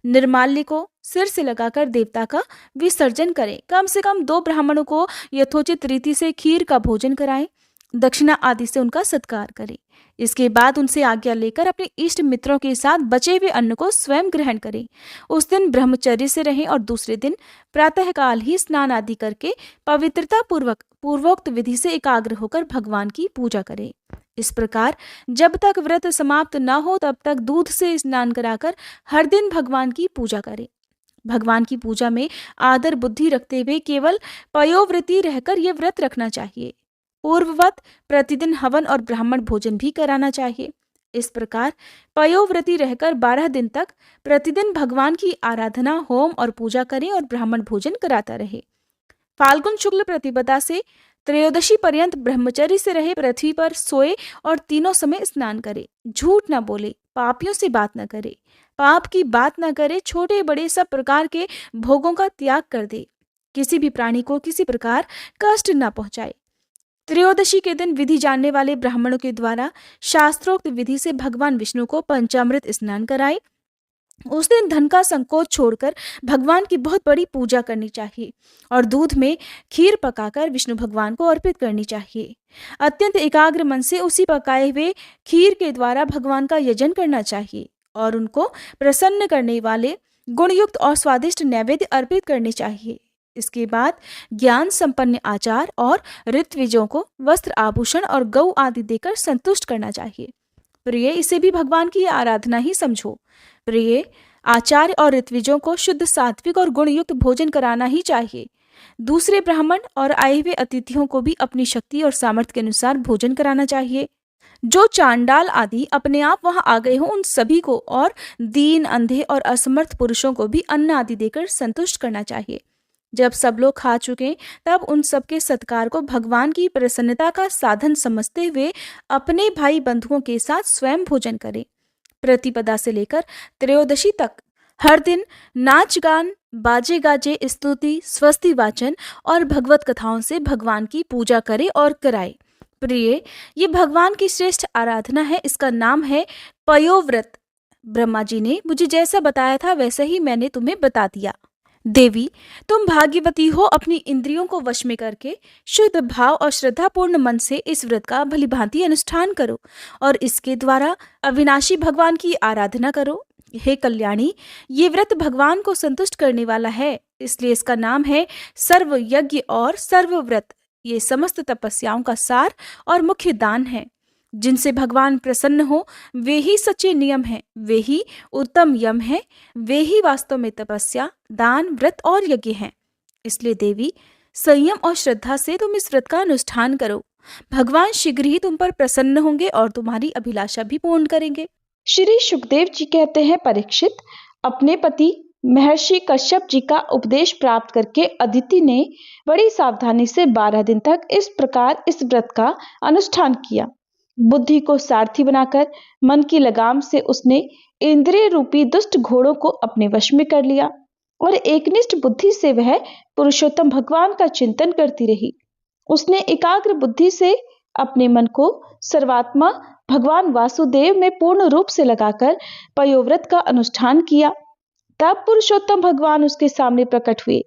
Speaker 2: निर्माल्य को सिर से लगाकर देवता का विसर्जन करें। कम से कम 2 ब्राह्मणों को यथोचित रीति से खीर का भोजन कराएं। दक्षिणा आदि से उनका सत्कार करें। इसके बाद उनसे आज्ञा लेकर अपने इष्ट मित्रों के साथ बचे हुए अन्न को स्वयं ग्रहण करें। उस दिन ब्रह्मचर्य से रहें और दूसरे दिन प्रातःकाल ही स्नान आदि करके पवित्रता पूर्वक पूर्वोक्त विधि से एकाग्र होकर भगवान की पूजा करें। इस प्रकार जब तक व्रत समाप्त न हो तब तक दूध से स्नान कराकर हर दिन भगवान की पूजा करें। भगवान की पूजा में आदर बुद्धि रखते हुए केवल पयोव्रती रहकर यह व्रत रखना चाहिए। पूर्ववत प्रतिदिन हवन और ब्राह्मण भोजन भी कराना चाहिए। इस प्रकार पयोव्रती रहकर 12 दिन तक प्रतिदिन भगवान की आराधना, होम और पूजा करें और ब्राह्मण भोजन कराता रहे। फाल्गुन शुक्ल प्रतिपदा से त्रयोदशी पर्यंत ब्रह्मचर्य से रहे, पृथ्वी पर सोए और तीनों समय स्नान करे। झूठ न बोले, पापियों से बात न करे, पाप की बात न करे, छोटे बड़े सब प्रकार के भोगों का त्याग कर दे, किसी भी प्राणी को किसी प्रकार कष्ट न पहुंचाए। त्रयोदशी के दिन विधि जानने वाले ब्राह्मणों के द्वारा शास्त्रोक्त विधि से भगवान विष्णु को पंचामृत स्नान कराए। उस दिन धन का संकोच छोड़कर भगवान की बहुत बड़ी पूजा करनी चाहिए और दूध में खीर पकाकर विष्णु भगवान को अर्पित करनी चाहिए। अत्यंत एकाग्र मन से उसी पकाए हुए खीर के द्वारा भगवान का यजन करना चाहिए और उनको प्रसन्न करने वाले गुणयुक्त और स्वादिष्ट नैवेद्य अर्पित करने चाहिए। इसके बाद ज्ञान संपन्न आचार और ऋत्विजों को वस्त्र, आभूषण और गौ आदि देकर संतुष्ट करना चाहिए। प्रिय, इसे भी भगवान की आराधना ही समझो। प्रिय, आचार्य और ऋत्विजों को शुद्ध, सात्विक और गुणयुक्त भोजन कराना ही चाहिए। दूसरे ब्राह्मण और आए हुए अतिथियों को भी अपनी शक्ति और सामर्थ्य के अनुसार भोजन कराना चाहिए। जो चांडाल आदि अपने आप वहां आ गए हों, उन सभी को और दीन, अंधे और असमर्थ पुरुषों को भी अन्न आदि देकर संतुष्ट करना चाहिए। जब सब लोग खा चुके तब उन सबके सत्कार को भगवान की प्रसन्नता का साधन समझते हुए अपने भाई बंधुओं के साथ स्वयं भोजन करें। प्रतिपदा से लेकर त्रयोदशी तक हर दिन नाच गान, बाजे गाजे, स्तुति, स्वस्ति वाचन और भगवत कथाओं से भगवान की पूजा करें और कराए। प्रिय, ये भगवान की श्रेष्ठ आराधना है। इसका नाम है पयोव्रत। ब्रह्मा जी ने मुझे जैसा बताया था वैसे ही मैंने तुम्हें बता दिया। देवी, तुम भाग्यवती हो। अपनी इंद्रियों को वश में करके शुद्ध भाव और श्रद्धापूर्ण मन से इस व्रत का भलीभांति अनुष्ठान करो और इसके द्वारा अविनाशी भगवान की आराधना करो। हे कल्याणी, ये व्रत भगवान को संतुष्ट करने वाला है, इसलिए इसका नाम है सर्व यज्ञ और सर्व व्रत। ये समस्त तपस्याओं का सार और मुख्य दान है। जिनसे भगवान प्रसन्न हो वे ही सच्चे नियम हैं, वे ही उत्तम यम हैं, वे ही वास्तव में तपस्या, दान, व्रत और यज्ञ हैं। इसलिए देवी, संयम और श्रद्धा से तुम इस व्रत का अनुष्ठान करो। भगवान शीघ्र ही तुम पर प्रसन्न होंगे और तुम्हारी अभिलाषा भी पूर्ण करेंगे।
Speaker 1: श्री सुखदेव जी कहते हैं, परीक्षित, अपने पति महर्षि कश्यप जी का उपदेश प्राप्त करके अदिति ने बड़ी सावधानी से 12 दिन तक इस प्रकार इस व्रत का अनुष्ठान किया। बुद्धि को सारथी बनाकर मन की लगाम से उसने इंद्रिय रूपी दुष्ट घोड़ों को अपने वश में कर लिया। और एकनिष्ठ बुद्धि से वह पुरुषोत्तम भगवान का चिंतन करती रही। उसने एकाग्र बुद्धि से अपने मन को सर्वात्मा भगवान वासुदेव में पूर्ण रूप से लगाकर पयोव्रत का अनुष्ठान किया। तब पुरुषोत्तम भगवान उसके सामने प्रकट हुए।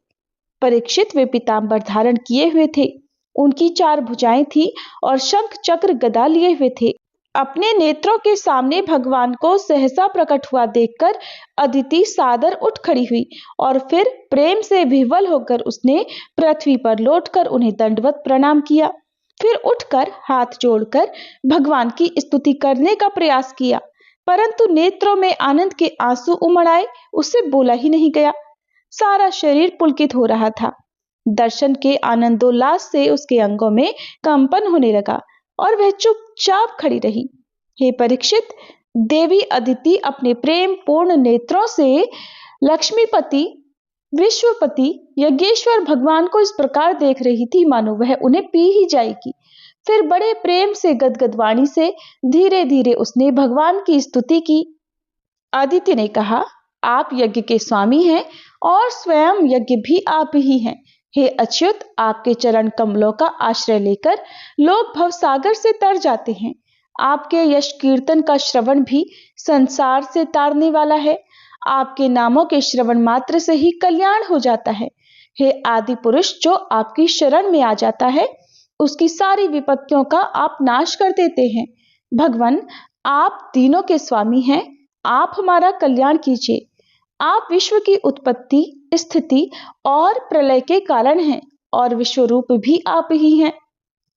Speaker 1: परीक्षित वे पीतांबर धारण किए हुए थे, उनकी 4 भुजाएं थी और शंख चक्र गदा लिए हुए थे। अपने नेत्रों के सामने भगवान को सहसा प्रकट हुआ देखकर अदिति सादर उठ खड़ी हुई और फिर प्रेम से विह्वल होकर उसने पृथ्वी पर लौटकर उन्हें दंडवत प्रणाम किया। फिर उठकर हाथ जोड़कर भगवान की स्तुति करने का प्रयास किया, परंतु नेत्रों में आनंद के आंसू उमड़ आए, उससे बोला ही नहीं गया। सारा शरीर पुलकित हो रहा था। दर्शन के आनंदोल्लास से उसके अंगों में कंपन होने लगा और वह चुपचाप खड़ी रही। हे परीक्षित, देवी अदिति अपने प्रेम पूर्ण नेत्रों से लक्ष्मीपति, विश्वपति, यज्ञेश्वर भगवान को इस प्रकार देख रही थी मानो वह उन्हें पी ही जाएगी। फिर बड़े प्रेम से गदगद वाणी से धीरे धीरे उसने भगवान की स्तुति की। अदिति ने कहा, आप यज्ञ के स्वामी हैं और स्वयं यज्ञ भी आप ही हैं। हे अच्युत, आपके चरण कमलों का आश्रय लेकर लोग भवसागर से तर जाते हैं। आपके यश कीर्तन का श्रवण भी संसार से तारने वाला है। आपके नामों के श्रवण मात्र से ही कल्याण हो जाता है। हे आदि पुरुष, जो आपकी शरण में आ जाता है उसकी सारी विपत्तियों का आप नाश कर देते हैं। भगवान, आप तीनों के स्वामी हैं, आप हमारा कल्याण कीजिए। आप विश्व की उत्पत्ति, स्थिति और प्रलय के कारण हैं और विश्व रूप भी आप ही हैं।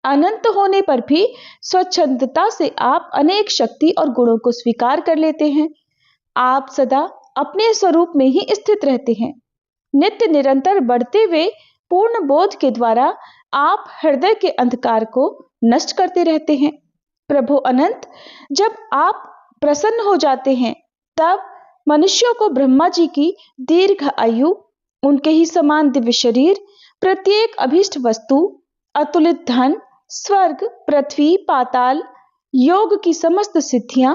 Speaker 1: अनंत होने पर भी स्वच्छंदता से आप अनेक शक्ति और गुणों को स्वीकार कर लेते हैं। आप सदा अपने स्वरूप में ही स्थित रहते हैं। नित्य निरंतर बढ़ते हुए पूर्ण बोध के द्वारा आप हृदय के अंधकार को नष्ट करते रहते हैं। प्रभु अनंत, जब आप प्रसन्न हो जाते हैं तब मनुष्यों को ब्रह्मा जी की दीर्घ आयु, उनके ही समान दिव्य शरीर, प्रत्येक अभीष्ट वस्तु, अतुलित धन, स्वर्ग, पृथ्वी, पाताल, योग की समस्त सिद्धियां,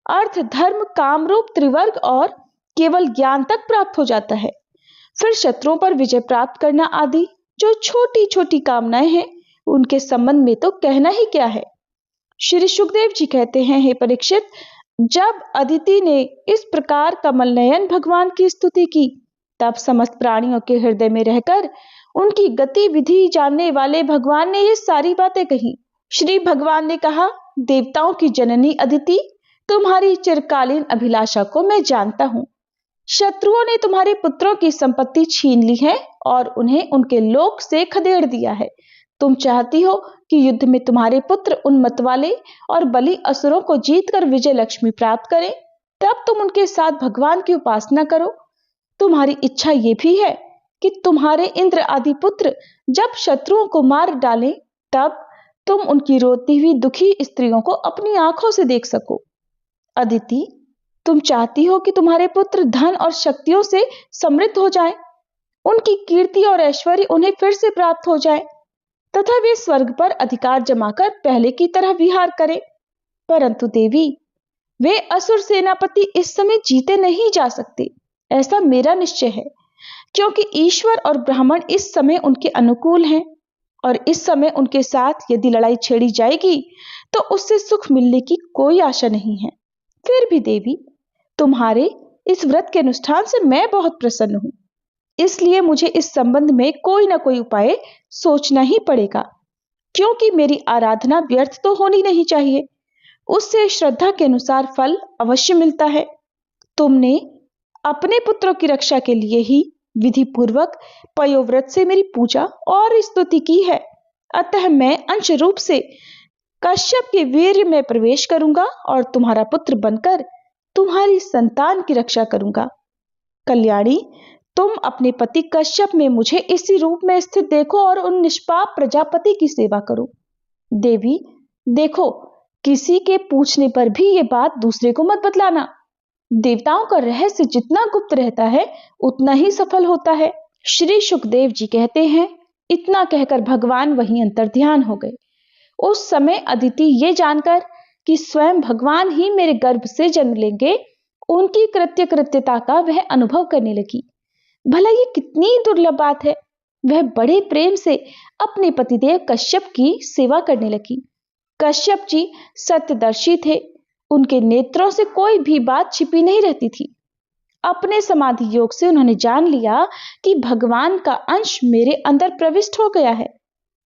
Speaker 1: अर्थ, धर्म, काम रूप त्रिवर्ग और केवल ज्ञान तक प्राप्त हो जाता है। फिर शत्रुओं पर विजय प्राप्त करना आदि जो छोटी छोटी कामनाएं हैं, उनके संबंध में तो कहना ही क्या है। श्री सुखदेव जी कहते हैं, हे परीक्षित, जब अदिति ने इस प्रकार कमल नयन भगवान की स्तुति की, तब समस्त प्राणियों के हृदय में रहकर उनकी गतिविधि जानने वाले भगवान ने ये सारी बातें कही। श्री भगवान ने कहा, देवताओं की जननी अदिति, तुम्हारी चिरकालीन अभिलाषा को मैं जानता हूं। शत्रुओं ने तुम्हारे पुत्रों की संपत्ति छीन ली है और उन्हें उनके लोक से खदेड़ दिया है। तुम चाहती हो कि युद्ध में तुम्हारे पुत्र उन मतवाले और बलि असुरों को जीतकर विजय लक्ष्मी प्राप्त करें, तब तुम उनके साथ भगवान की उपासना करो। तुम्हारी इच्छा ये भी है कि तुम्हारे इंद्र आदि पुत्र जब शत्रुओं को मार डालें, तब तुम उनकी रोती हुई दुखी स्त्रियों को अपनी आंखों से देख सको। अदिति, तुम चाहती हो कि तुम्हारे पुत्र धन और शक्तियों से समृद्ध हो जाएं, उनकी कीर्ति और ऐश्वर्य उन्हें फिर से प्राप्त हो जाए तथा वे स्वर्ग पर अधिकार जमाकर पहले की तरह विहार करें। परंतु देवी, वे असुर सेनापति इस समय जीते नहीं जा सकते, ऐसा मेरा निश्चय है, क्योंकि ईश्वर और ब्राह्मण इस समय उनके अनुकूल हैं और इस समय उनके साथ यदि लड़ाई छेड़ी जाएगी तो उससे सुख मिलने की कोई आशा नहीं है। फिर भी देवी, तुम्हारे इस व्रत के अनुष्ठान से मैं बहुत प्रसन्न हूं, इसलिए मुझे इस संबंध में कोई ना कोई उपाय सोचना ही पड़ेगा, क्योंकि मेरी आराधना व्यर्थ तो होनी नहीं चाहिए, उससे श्रद्धा के अनुसार फल अवश्य मिलता है। तुमने अपने पुत्रों की रक्षा के लिए ही विधि पूर्वक पयोव्रत से मेरी पूजा और स्तुति की है, अतः मैं अंश रूप से कश्यप के वीर्य में प्रवेश करूंगा और तुम्हारा पुत्र बनकर तुम्हारी संतान की रक्षा करूंगा। कल्याणी, तुम अपने पति कश्यप में मुझे इसी रूप में स्थित देखो और उन निष्पाप प्रजापति की सेवा करो। देवी देखो, किसी के पूछने पर भी ये बात दूसरे को मत बतलाना। देवताओं का रहस्य जितना गुप्त रहता है उतना ही सफल होता है। श्री सुखदेव जी कहते हैं, इतना कहकर भगवान वहीं अंतर्ध्यान हो गए। उस समय अदिति ये जानकर कि स्वयं भगवान ही मेरे गर्भ से जन्म लेंगे, उनकी कृत्यता का वह अनुभव करने लगी। भला ये कितनी दुर्लभ बात है। वह बड़े प्रेम से अपने पतिदेव कश्यप की सेवा करने लगी। कश्यप जी सत्यदर्शी थे। उनके नेत्रों से कोई भी बात छिपी नहीं रहती थी। अपने समाधि योग से उन्होंने जान लिया कि भगवान का अंश मेरे अंदर प्रविष्ट हो गया है।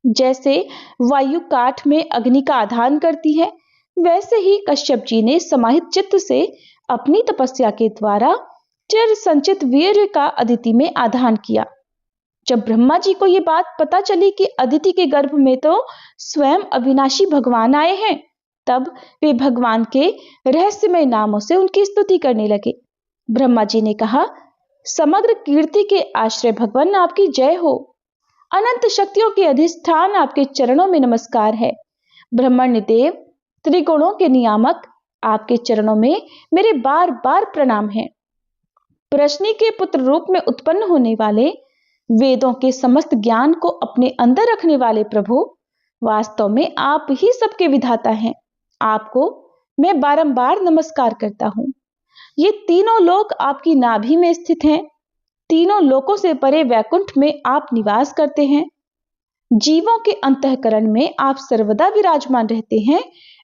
Speaker 1: जैसे वायु काठ में अग्नि का आधान करती है, वैसे ही कश्यप जी ने समाहित चित्त से अपनी तपस्या के द्वारा चिर संचित वीर्य का अदिति में आधान किया। जब ब्रह्मा जी को यह बात पता चली कि अदिति के गर्भ में तो स्वयं अविनाशी भगवान आए हैं, तब वे भगवान के रहस्यमय नामों से उनकी स्तुति करने लगे। ब्रह्मा जी ने कहा, समग्र कीर्ति के आश्रय भगवान आपकी जय हो। अनंत शक्तियों के अधिष्ठान आपके चरणों में नमस्कार है। ब्रह्मण्य देव, त्रिगुणों के नियामक, आपके चरणों में मेरे बार बार प्रणाम है। प्रश्नि के पुत्र रूप में उत्पन्न होने वाले, वेदों के समस्त ज्ञान को अपने अंदर रखने वाले प्रभु, वास्तव में आप ही सबके विधाता हैं। आपको मैं बारंबार नमस्कार करता हूं। ये तीनों लोक आपकी नाभि में स्थित हैं। तीनों लोकों से परे वैकुंठ में आप निवास करते हैं। जीवों के अंतःकरण में आप सर्वदा विराजमान रहते हैं।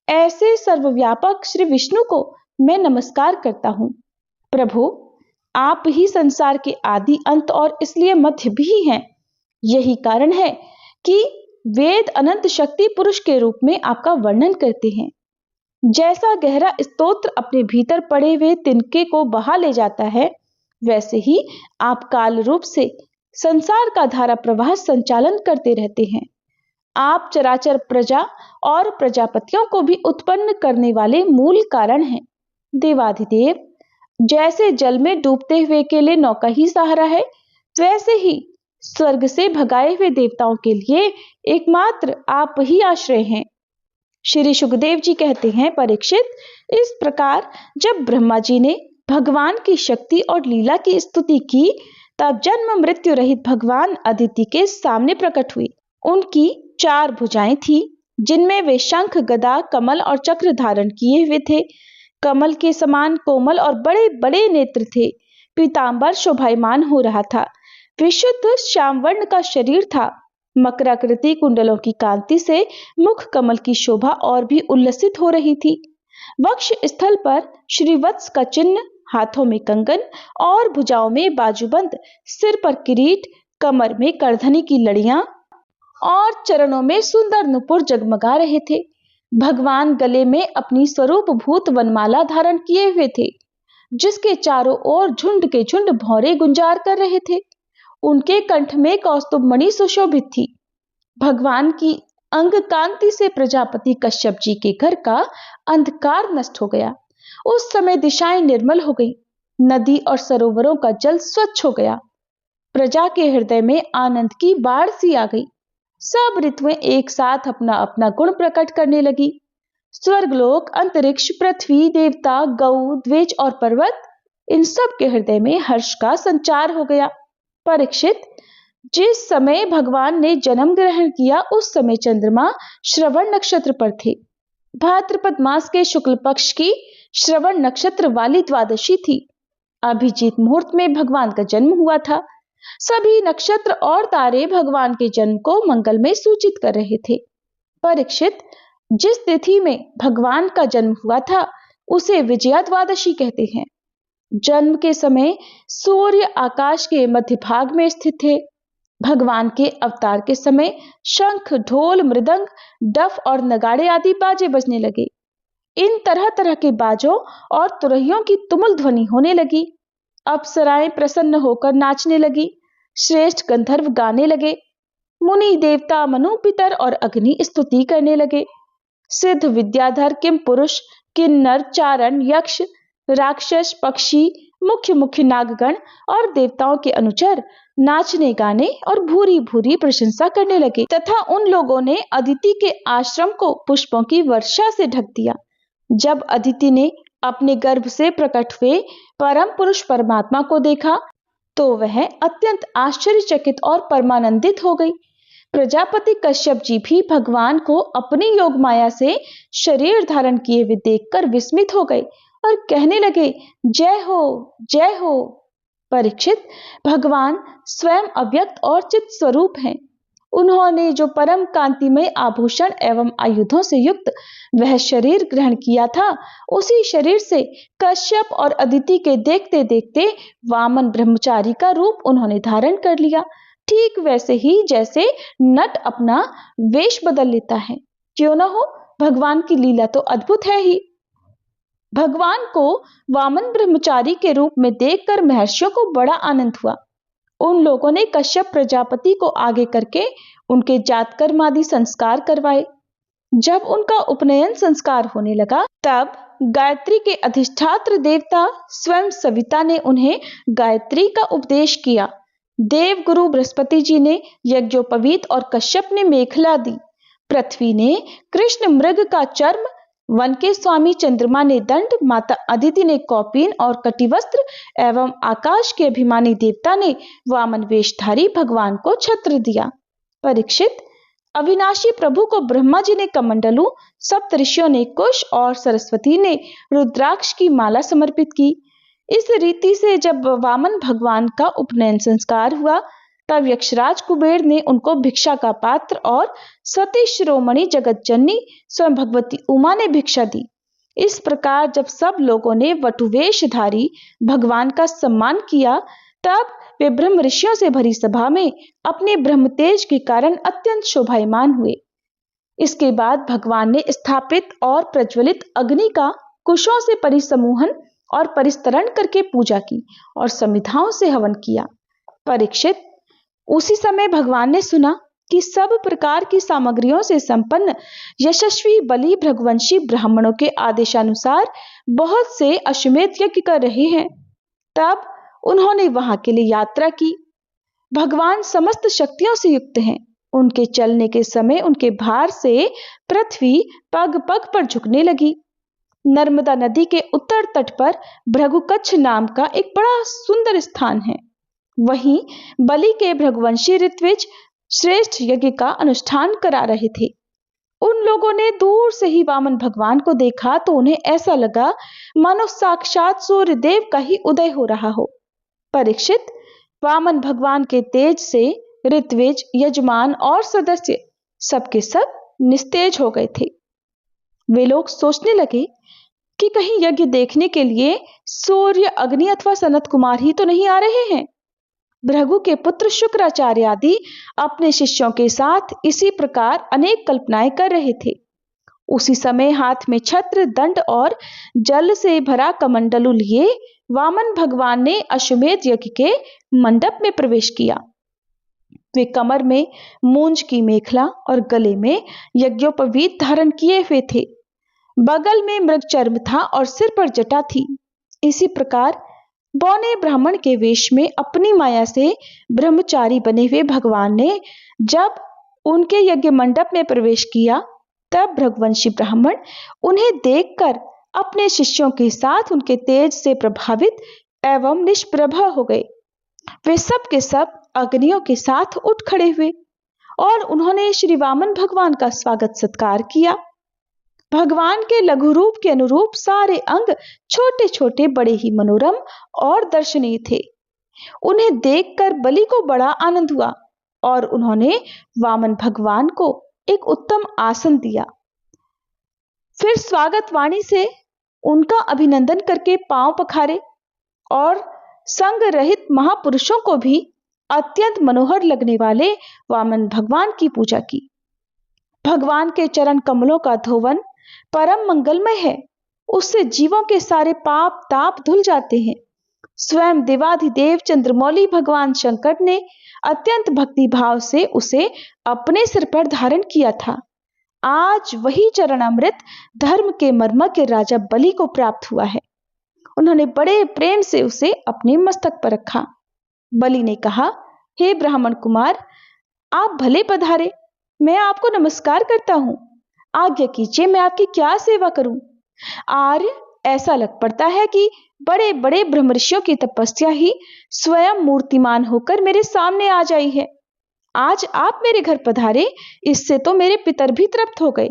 Speaker 1: ऐसे सर्वव्यापक श्री विष्णु को मैं नमस्कार करता हूं। प्रभु, आप ही संसार के आदि अंत और इसलिए मध्य भी हैं। यही कारण है कि वेद अनंत शक्ति पुरुष के रूप में आपका वर्णन करते हैं। जैसा गहरा स्तोत्र अपने भीतर पड़े हुए तिनके को बहा ले जाता है, वैसे ही आप काल रूप से संसार का धारा प्रवाह संचालन करते रहते हैं। आप चराचर प्रजा और प्रजापतियों को भी उत्पन्न करने वाले मूल कारण हैं। देवाधिदेव, जैसे जल में डूबते हुए के लिए नौका ही सहारा है, वैसे ही स्वर्ग से भगाए हुए देवताओं के लिए एकमात्र आप ही आश्रय हैं। श्री सुखदेव जी कहते हैं, परीक्षित, इस प्रकार जब ब्रह्मा जी ने भगवान की शक्ति और लीला की स्तुति की, तब जन्म मृत्यु रहित भगवान अदिति के सामने प्रकट हुए। उनकी 4 भुजाएं थी, जिनमें वे शंख, गदा, कमल और चक्र धारण किए हुए थे। कमल के समान कोमल और बड़े बड़े नेत्र थे। पीतांबर शोभायमान हो रहा था। विशुद्ध श्याम वर्ण का शरीर था। मकराकृति कुंडलों की कांति से मुख कमल की शोभा और भी उल्लसित हो रही थी। वक्ष स्थल पर श्रीवत्स का चिन्ह, हाथों में कंगन और भुजाओं में बाजूबंद, सिर पर किरीट, कमर में करधनी की लड़ियां और चरणों में सुंदर नुपुर जगमगा रहे थे। भगवान गले में अपनी स्वरूप भूत वनमाला धारण किए हुए थे, जिसके चारों ओर झुंड के झुंड भौरे गुंजार कर रहे थे। उनके कंठ में कौस्तुभ मणि सुशोभित थी। भगवान की अंग कांति से प्रजापति कश्यप जी के घर का अंधकार नष्ट हो गया। उस समय दिशाएं निर्मल हो गई। नदी और सरोवरों का जल स्वच्छ हो गया। प्रजा के हृदय में आनंद की बाढ़ सी आ गई। सब ऋतुएं एक साथ अपना अपना गुण प्रकट करने लगी। स्वर्गलोक, अंतरिक्ष, पृथ्वी, देवता, गौ, द्विज और पर्वत, इन सब के हृदय में हर्ष का संचार हो गया। परीक्षित, जिस समय भगवान ने जन्म ग्रहण किया, उस समय चंद्रमा श्रवण नक्षत्र पर थे। भाद्रपद मास के शुक्ल पक्ष की श्रवण नक्षत्र वाली द्वादशी थी। अभिजीत मुहूर्त में भगवान का जन्म हुआ था। सभी नक्षत्र और तारे भगवान के जन्म को मंगल में सूचित कर रहे थे। परीक्षित, जिस तिथि में भगवान का जन्म हुआ था, उसे विजया द्वादशी कहते हैं। जन्म के समय सूर्य आकाश के मध्य भाग में स्थित थे। भगवान के अवतार के समय शंख, ढोल, मृदंग, डफ और नगाड़े आदि बाजे बजने लगे। इन तरह तरह के बाजों और तुरहियों की तुमुल ध्वनि होने लगी। अप्सराएं प्रसन्न होकर नाचने लगी। श्रेष्ठ गंधर्व गाने लगे। मुनि, देवता, मनु, पितर और अग्नि स्तुति करने लगे। सिद्ध, विद्याधर, किम पुरुष, किन्नर, चारण, यक्ष, राक्षस, पक्षी, मुख्य नागगण और देवताओं के अनुचर नाचने, गाने और भूरी भूरी प्रशंसा करने लगे तथा उन लोगों ने अदिति के आश्रम को पुष्पों की वर्षा से ढक दिया। जब अदिति ने अपने गर्भ से प्रकट हुए परम पुरुष परमात्मा को देखा, तो वह अत्यंत आश्चर्यचकित और परमानंदित हो गई। प्रजापति कश्यप जी भी भगवान को अपनी योग माया से शरीर धारण किए हुए देखकर विस्मित हो गए और कहने लगे, जय हो, जय हो। परीक्षित, भगवान स्वयं अव्यक्त और चित स्वरूप हैं। उन्होंने जो परम कांतिमय आभूषण एवं आयुधों से युक्त वह शरीर ग्रहण किया था, उसी शरीर से कश्यप और अदिति के देखते देखते वामन ब्रह्मचारी का रूप उन्होंने धारण कर लिया। ठीक वैसे ही जैसे नट अपना वेश बदल लेता है। क्यों न हो, भगवान की लीला तो अद्भुत है ही। भगवान को वामन ब्रह्मचारी के रूप में देखकर महर्षियों को बड़ा आनंद हुआ। उन लोगों ने कश्यप प्रजापति को आगे करके उनके जातकर्म आदि संस्कार करवाए। जब उनका उपनयन संस्कार होने लगा, तब गायत्री के अधिष्ठात्र देवता स्वयं सविता ने उन्हें गायत्री का उपदेश किया। देवगुरु बृहस्पति जी ने यज्ञोपवीत और कश्यप ने मेखला दी। पृथ्वी ने कृष्ण मृग का चर्म, वन के स्वामी चंद्रमा ने दंड, माता अदिति ने कौपीन और कटिवस्त्र एवं आकाश के अभिमानी देवता ने वामन वेशधारी भगवान को छत्र दिया। परीक्षित, अविनाशी प्रभु को ब्रह्मा जी ने कमंडलू, सप्तऋषियों ने कुश और सरस्वती ने रुद्राक्ष की माला समर्पित की। इस रीति से जब वामन भगवान का उपनयन संस्कार हुआ, तब यक्षराज कुबेर ने उनको भिक्षा का पात्र और सती शिरोमणि जगत जननी स्वयं भगवती उमा ने भिक्षा दी। इस प्रकार जब सब लोगों ने वटुवेशधारी भगवान का सम्मान किया, तब वे ब्रह्म ऋषियों से भरी सभा में अपने ब्रह्म तेज के कारण अत्यंत शोभायमान हुए। इसके बाद भगवान ने स्थापित और प्रज्वलित अग्नि का कुशों से परिसमूहन और परिस्तरण करके पूजा की और समिधाओं से हवन किया। परीक्षित, उसी समय भगवान ने सुना कि सब प्रकार की सामग्रियों से संपन्न यशस्वी बलि भृगुवंशी ब्राह्मणों के आदेशानुसार बहुत से अश्वमेध यज्ञ कर रहे हैं। तब उन्होंने वहां के लिए यात्रा की। भगवान समस्त शक्तियों से युक्त हैं। उनके चलने के समय उनके भार से पृथ्वी पग पग पर झुकने लगी। नर्मदा नदी के उत्तर तट पर भृगुकच्छ नाम का एक बड़ा सुंदर स्थान है। वहीं बलि के भृगुवंशी ऋत्विज श्रेष्ठ यज्ञ का अनुष्ठान करा रहे थे। उन लोगों ने दूर से ही वामन भगवान को देखा तो उन्हें ऐसा लगा मानो साक्षात सूर्य देव का ही उदय हो रहा हो। परीक्षित, वामन भगवान के तेज से ऋत्विज, यजमान और सदस्य सबके सब निस्तेज हो गए थे। वे लोग सोचने लगे कि कहीं यज्ञ देखने के लिए सूर्य, अग्नि अथवा सनत कुमार ही तो नहीं आ रहे हैं। भृगु के पुत्र शुक्राचार्य आदि अपने शिष्यों के साथ इसी प्रकार अनेक कल्पनाएं कर रहे थे। उसी समय हाथ में छत्र, दंड और जल से भरा कमंडलू लिए वामन भगवान ने अश्वमेध यज्ञ के मंडप में प्रवेश किया। वे कमर में मूंज की मेखला और गले में यज्ञोपवीत धारण किए हुए थे। बगल में मृग चर्म था और सिर पर जटा थी। इसी प्रकार बौने ब्राह्मण के वेश में अपनी माया से ब्रह्मचारी बने हुए भगवान ने जब उनके यज्ञ मंडप में प्रवेश किया, तब भृगुवंशी ब्राह्मण उन्हें देखकर अपने शिष्यों के साथ उनके तेज से प्रभावित एवं निष्प्रभ हो गए। वे सब के सब अग्नियों के साथ उठ खड़े हुए और उन्होंने श्री वामन भगवान का स्वागत सत्कार किया। भगवान के लघु रूप के अनुरूप सारे अंग छोटे छोटे, बड़े ही मनोरम और दर्शनीय थे। उन्हें देखकर बलि को बड़ा आनंद हुआ और उन्होंने वामन भगवान को एक उत्तम आसन दिया। फिर स्वागत वाणी से उनका अभिनंदन करके पांव पखारे और संग रहित महापुरुषों को भी अत्यंत मनोहर लगने वाले वामन भगवान की पूजा की। भगवान के चरण कमलों का धोवन परम मंगलमय है। उससे जीवों के सारे पाप ताप धुल जाते हैं। स्वयं देवाधिदेव चंद्रमौली भगवान शंकर ने अत्यंत भक्ति भाव से उसे अपने सिर पर धारण किया था। आज वही चरणामृत धर्म के मर्मज्ञ राजा बलि को प्राप्त हुआ है। उन्होंने बड़े प्रेम से उसे अपने मस्तक पर रखा। बलि ने कहा, हे ब्राह्मण कुमार, आप भले पधारे। मैं आपको नमस्कार करता हूं। आज्ञा कीजिए, मैं आपकी क्या सेवा करूं। आर्य, ऐसा लग पड़ता है कि बड़े बड़े ब्रह्मर्षियों की तपस्या ही स्वयं मूर्तिमान होकर मेरे सामने आ जाई है। आज आप मेरे घर पधारे, इससे तो मेरे पितर भी तृप्त हो गए।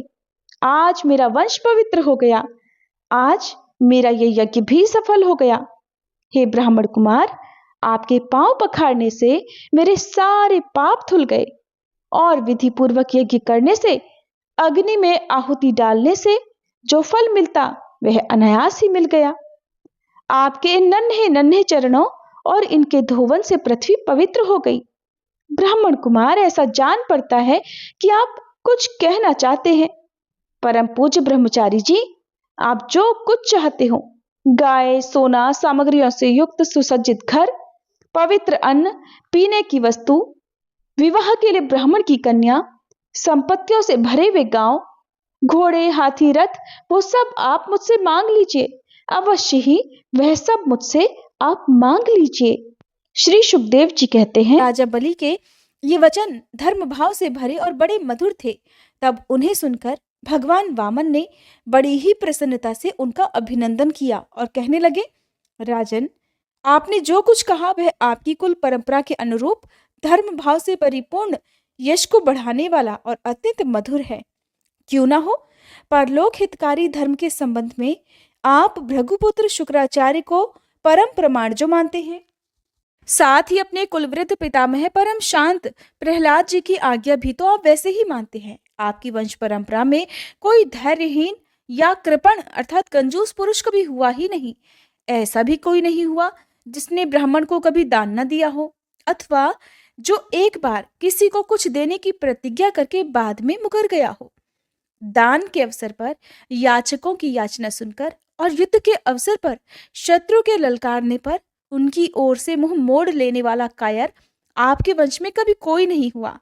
Speaker 1: आज मेरा वंश पवित्र हो गया। आज मेरा ये यज्ञ भी सफल हो गया। हे ब्राह्मण कुमार, आपके पांव पखारने से मेरे सारे पाप धुल गए और विधि पूर्वक यज्ञ करने से, अग्नि में आहुति डालने से जो फल मिलता वह अनायास ही मिल गया। आपके नन्हे नन्हे चरणों और इनके धोवन से पृथ्वी पवित्र हो गई। ब्राह्मण कुमार, ऐसा जान पड़ता है कि आप कुछ कहना चाहते हैं। परम पूज्य ब्रह्मचारी जी, आप जो कुछ चाहते हो, गाय, सोना, सामग्रियों से युक्त सुसज्जित घर, पवित्र अन्न, पीने की वस्तु, विवाह के लिए ब्राह्मण की कन्या, संपत्तियों से भरे हुए गांव, घोड़े, हाथी, रथ, वो सब आप मुझसे मांग लीजिए। अवश्य ही वह सब मुझसे आप मांग लीजिए। श्री सुखदेव जी कहते हैं,
Speaker 2: राजा बलि के ये वचन धर्म भाव से भरे और बड़े मधुर थे। तब उन्हें सुनकर भगवान वामन ने बड़ी ही प्रसन्नता से उनका अभिनंदन किया और कहने लगे, राजन, आपने जो कुछ कहा वह आपकी कुल परंपरा के अनुरूप धर्म भाव से परिपूर्ण, यश को बढ़ाने वाला और अत्यंत मधुर है। क्यों ना हो, परलोक हितकारी धर्म के संबंध में आप भृगुपुत्र शुक्राचार्य को परम प्रमाण जो मानते हैं, साथ ही अपने कुलवृद्ध पितामह परम शांत प्रहलाद जी की आज्ञा भी तो आप वैसे ही मानते हैं। आपकी वंश परंपरा में कोई धैर्यहीन या कृपण अर्थात कंजूस पुरुष कभी हुआ ही नहीं। ऐसा भी कोई नहीं हुआ जिसने ब्राह्मण को कभी दान न दिया हो, अथवा जो एक बार किसी को कुछ देने की प्रतिज्ञा करके बाद में मुकर गया हो। दान के अवसर पर याचकों की याचना सुनकर और युद्ध के अवसर पर शत्रु के ललकारने पर उनकी ओर से मुंह मोड़ लेने वाला कायर आपके वंश में कभी कोई नहीं हुआ।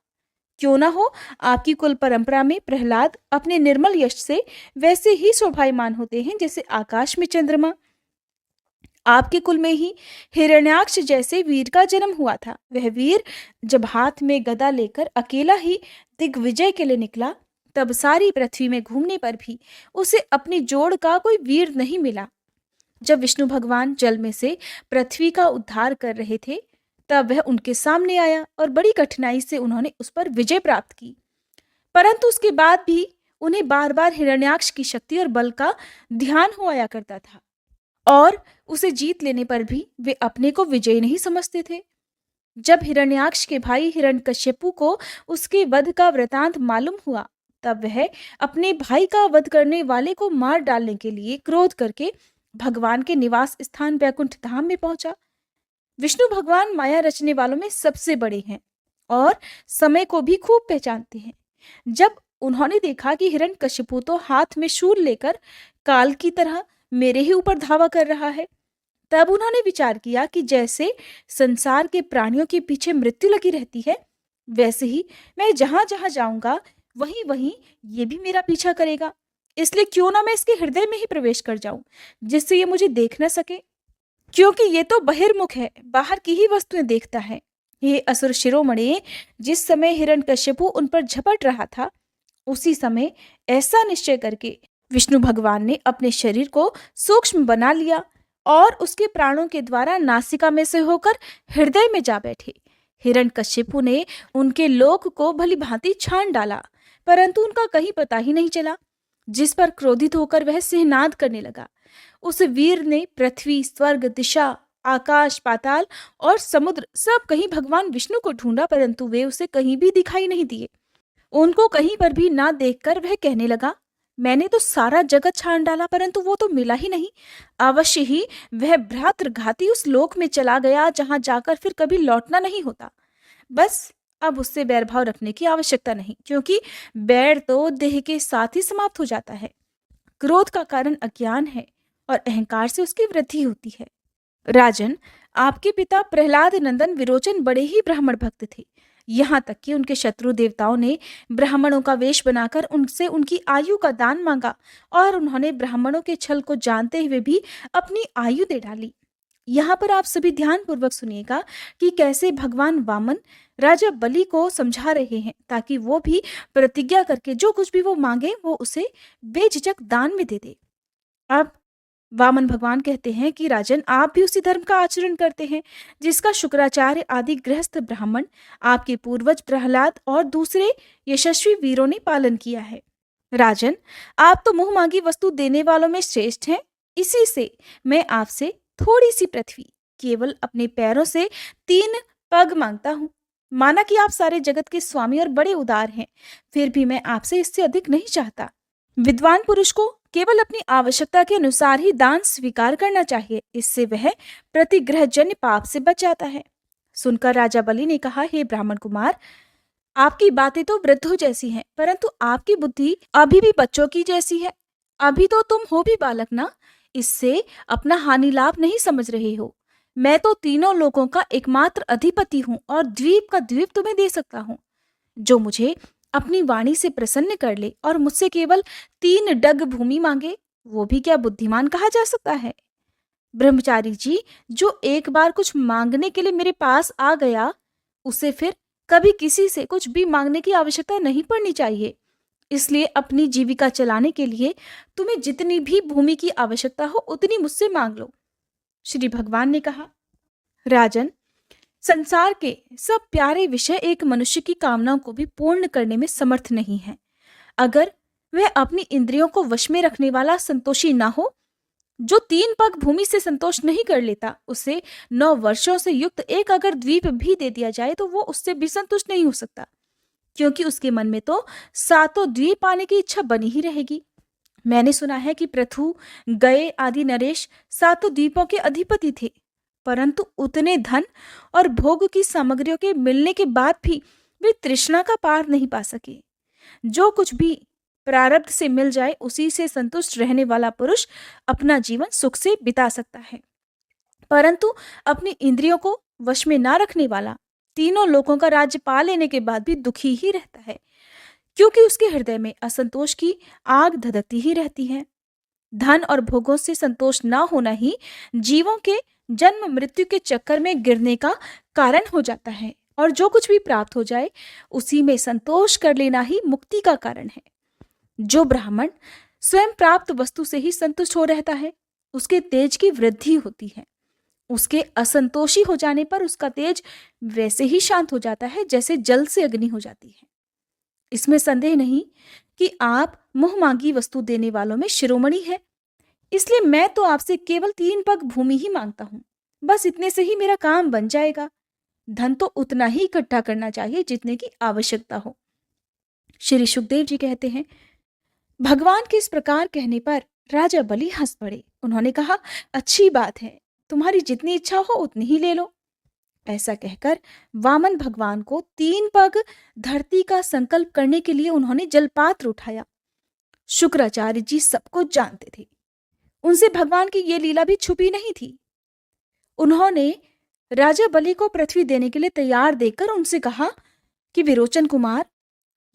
Speaker 2: क्यों ना हो, आपकी कुल परंपरा में प्रहलाद अपने निर्मल यश से वैसे ही शोभायमान होते हैं जैसे आकाश में चंद्रमा। आपके कुल में ही हिरण्याक्ष जैसे वीर का जन्म हुआ था। वह वीर जब हाथ में गदा लेकर अकेला ही दिग्विजय के लिए निकला, तब सारी पृथ्वी में घूमने पर भी उसे अपनी जोड़ का कोई वीर नहीं मिला। जब विष्णु भगवान जल में से पृथ्वी का उद्धार कर रहे थे, तब वह उनके सामने आया और बड़ी कठिनाई से उन्होंने उस पर विजय प्राप्त की। परंतु उसके बाद भी उन्हें बार बार हिरण्याक्ष की शक्ति और बल का ध्यान हो आया करता था और उसे जीत लेने पर भी वे अपने को विजयी नहीं समझते थे। जब हिरण्याक्ष के भाई हिरण्यकश्यपु को उसके वध का वृतांत मालूम हुआ, तब वह अपने भाई का वध करने वाले को मार डालने के लिए क्रोध करके भगवान के निवास स्थान वैकुंठ धाम में पहुंचा। विष्णु भगवान माया रचने वालों में सबसे बड़े हैं और समय को भी खूब पहचानते हैं। जब उन्होंने देखा कि हिरण्यकश्यपु तो हाथ में शूल लेकर काल की तरह मेरे ही ऊपर धावा कर रहा है, तब उन्होंने विचार किया कि जैसे संसार के प्राणियों के पीछे मृत्यु लगी रहती है, वैसे ही मैं जहां जहां जाऊंगा वहीं वहीं ये भी मेरा पीछा करेगा। इसलिए क्यों ना मैं इसके हृदय में ही प्रवेश कर जाऊं, जिससे ये मुझे देख न सके, क्योंकि ये तो बहिर्मुख है, बाहर की ही वस्तुएं देखता है। ये असुर शिरोमणि, जिस समय हिरण्यकश्यपु उन पर झपट रहा था, उसी समय ऐसा निश्चय करके विष्णु भगवान ने अपने शरीर को सूक्ष्म बना लिया और उसके प्राणों के द्वारा नासिका में से होकर हृदय में जा बैठे। हिरण्यकश्यपु ने उनके लोक को भली भांति छान डाला, परंतु उनका कहीं पता ही नहीं चला, जिस पर क्रोधित होकर वह सिंहनाद करने लगा। उस वीर ने पृथ्वी, स्वर्ग, दिशा, आकाश, पाताल और समुद्र सब कहीं भगवान विष्णु को ढूंढा, परंतु वे उसे कहीं भी दिखाई नहीं दिए। उनको कहीं पर भी ना देखकर वह कहने लगा, मैंने तो सारा जगत छान डाला, परंतु वो तो मिला ही नहीं। अवश्य ही वह भ्रातृघाती उस लोक में चला गया जहां जाकर फिर कभी लौटना नहीं होता। बस अब उससे बैर भाव रखने की आवश्यकता नहीं, क्योंकि बैर तो देह के साथ ही समाप्त हो जाता है। क्रोध का कारण अज्ञान है और अहंकार से उसकी वृद्धि होती है। राजन, आपके पिता प्रहलाद नंदन विरोचन बड़े ही ब्राह्मण भक्त थे। यहाँ तक कि उनके शत्रु देवताओं ने ब्राह्मणों का वेश बनाकर उनसे उनकी आयु का दान मांगा और उन्होंने ब्राह्मणों के छल को जानते हुए भी अपनी आयु दे डाली। यहाँ पर आप सभी ध्यान पूर्वक सुनिएगा कि कैसे भगवान वामन राजा बलि को समझा रहे हैं, ताकि वो भी प्रतिज्ञा करके जो कुछ भी वो मांगे वो उसे बेझिझक दान में दे दे। अब वामन भगवान कहते हैं कि राजन, आप भी उसी धर्म का आचरण करते हैं जिसका शुक्राचार्य आदि गृहस्थ ब्राह्मण, आपके पूर्वज प्रहलाद और दूसरे यशस्वी वीरों ने पालन किया है। राजन, आप तो मुंह मांगी वस्तु देने वालों में श्रेष्ठ हैं। इसी से मैं आपसे थोड़ी सी पृथ्वी, केवल अपने पैरों से 3 पग मांगता हूँ। माना कि आप सारे जगत के स्वामी और बड़े उदार हैं, फिर भी मैं आपसे इससे अधिक नहीं चाहता। विद्वान पुरुष को केवल अपनी आवश्यकता के अनुसार ही दान स्वीकार करना चाहिए, इससे वह प्रतिग्रहजन्य पाप से बच जाता है। सुनकर राजा बलि ने कहा, हे ब्राह्मण कुमार, आपकी बातें तो वृद्धों जैसी हैं, परंतु आपकी बुद्धि अभी भी बच्चों की जैसी है। अभी तो तुम हो भी बालक ना, इससे अपना हानि लाभ नहीं समझ रहे हो। मैं तो तीनों लोगों का एकमात्र अधिपति हूँ और द्वीप का द्वीप तुम्हें दे सकता हूँ। जो मुझे अपनी वाणी से प्रसन्न कर ले और मुझसे केवल 3 डग भूमि मांगे, वो भी क्या बुद्धिमान कहा जा सकता है? ब्रह्मचारी जी, जो एक बार कुछ मांगने के लिए मेरे पास आ गया, उसे फिर कभी किसी से कुछ भी मांगने की आवश्यकता नहीं पड़नी चाहिए। इसलिए अपनी जीविका चलाने के लिए तुम्हें जितनी भी भूमि की आवश्यकता हो उतनी मुझसे मांग लो। श्री भगवान ने कहा, राजन, संसार के सब प्यारे विषय एक मनुष्य की कामनाओं को भी पूर्ण करने में समर्थ नहीं है। अगर वह अपनी इंद्रियों को वश में रखने वाला संतोषी ना हो, जो 3 पग भूमि से संतोष नहीं कर लेता, उसे 9 वर्षों से युक्त एक अगर द्वीप भी दे दिया जाए तो वो उससे भी संतुष्ट नहीं हो सकता, क्योंकि उसके मन में तो 7 द्वीप पाने की इच्छा बनी ही रहेगी। मैंने सुना है कि पृथु, गए आदि नरेश 7 द्वीपों के अधिपति थे, परंतु उतने धन और भोग की सामग्रियों के मिलने के बाद भी वे तृष्णा का पार नहीं पा सके। जो कुछ भी प्रारब्ध से मिल जाए उसी से संतुष्ट रहने वाला पुरुष अपना जीवन सुख से बिता सकता है, परंतु अपनी इंद्रियों को वश में ना रखने वाला तीनों लोगों का राज्य पा लेने के बाद भी दुखी ही रहता है, क्योंकि उसके हृदय में असंतोष की आग धधकती ही रहती है। धन और भोगों से संतोष ना होना ही जीवों के जन्म मृत्यु के चक्कर में गिरने का कारण हो जाता है, और जो कुछ भी प्राप्त हो जाए उसी में संतोष कर लेना ही मुक्ति का कारण है। जो ब्राह्मण स्वयं प्राप्त वस्तु से ही संतुष्ट हो रहता है, उसके तेज की वृद्धि होती है। उसके असंतोषी हो जाने पर उसका तेज वैसे ही शांत हो जाता है जैसे जल से अग्नि हो जाती है। इसमें संदेह नहीं कि आप मुंह मांगी वस्तु देने वालों में शिरोमणि है, इसलिए मैं तो आपसे केवल 3 पग भूमि ही मांगता हूं। बस इतने से ही मेरा काम बन जाएगा। धन तो उतना ही इकट्ठा करना चाहिए जितने की आवश्यकता हो। श्री सुखदेव जी कहते हैं, भगवान के इस प्रकार कहने पर राजा बलि हंस पड़े। उन्होंने कहा, अच्छी बात है, तुम्हारी जितनी इच्छा हो उतनी ही ले लो। ऐसा कहकर वामन भगवान को 3 पग धरती का संकल्प करने के लिए उन्होंने जलपात्र उठाया। शुक्राचार्य जी सब कुछ जानते थे, उनसे भगवान की ये लीला भी छुपी नहीं थी। उन्होंने राजा बलि को पृथ्वी देने के लिए तैयार देखकर उनसे कहा कि विरोचन कुमार,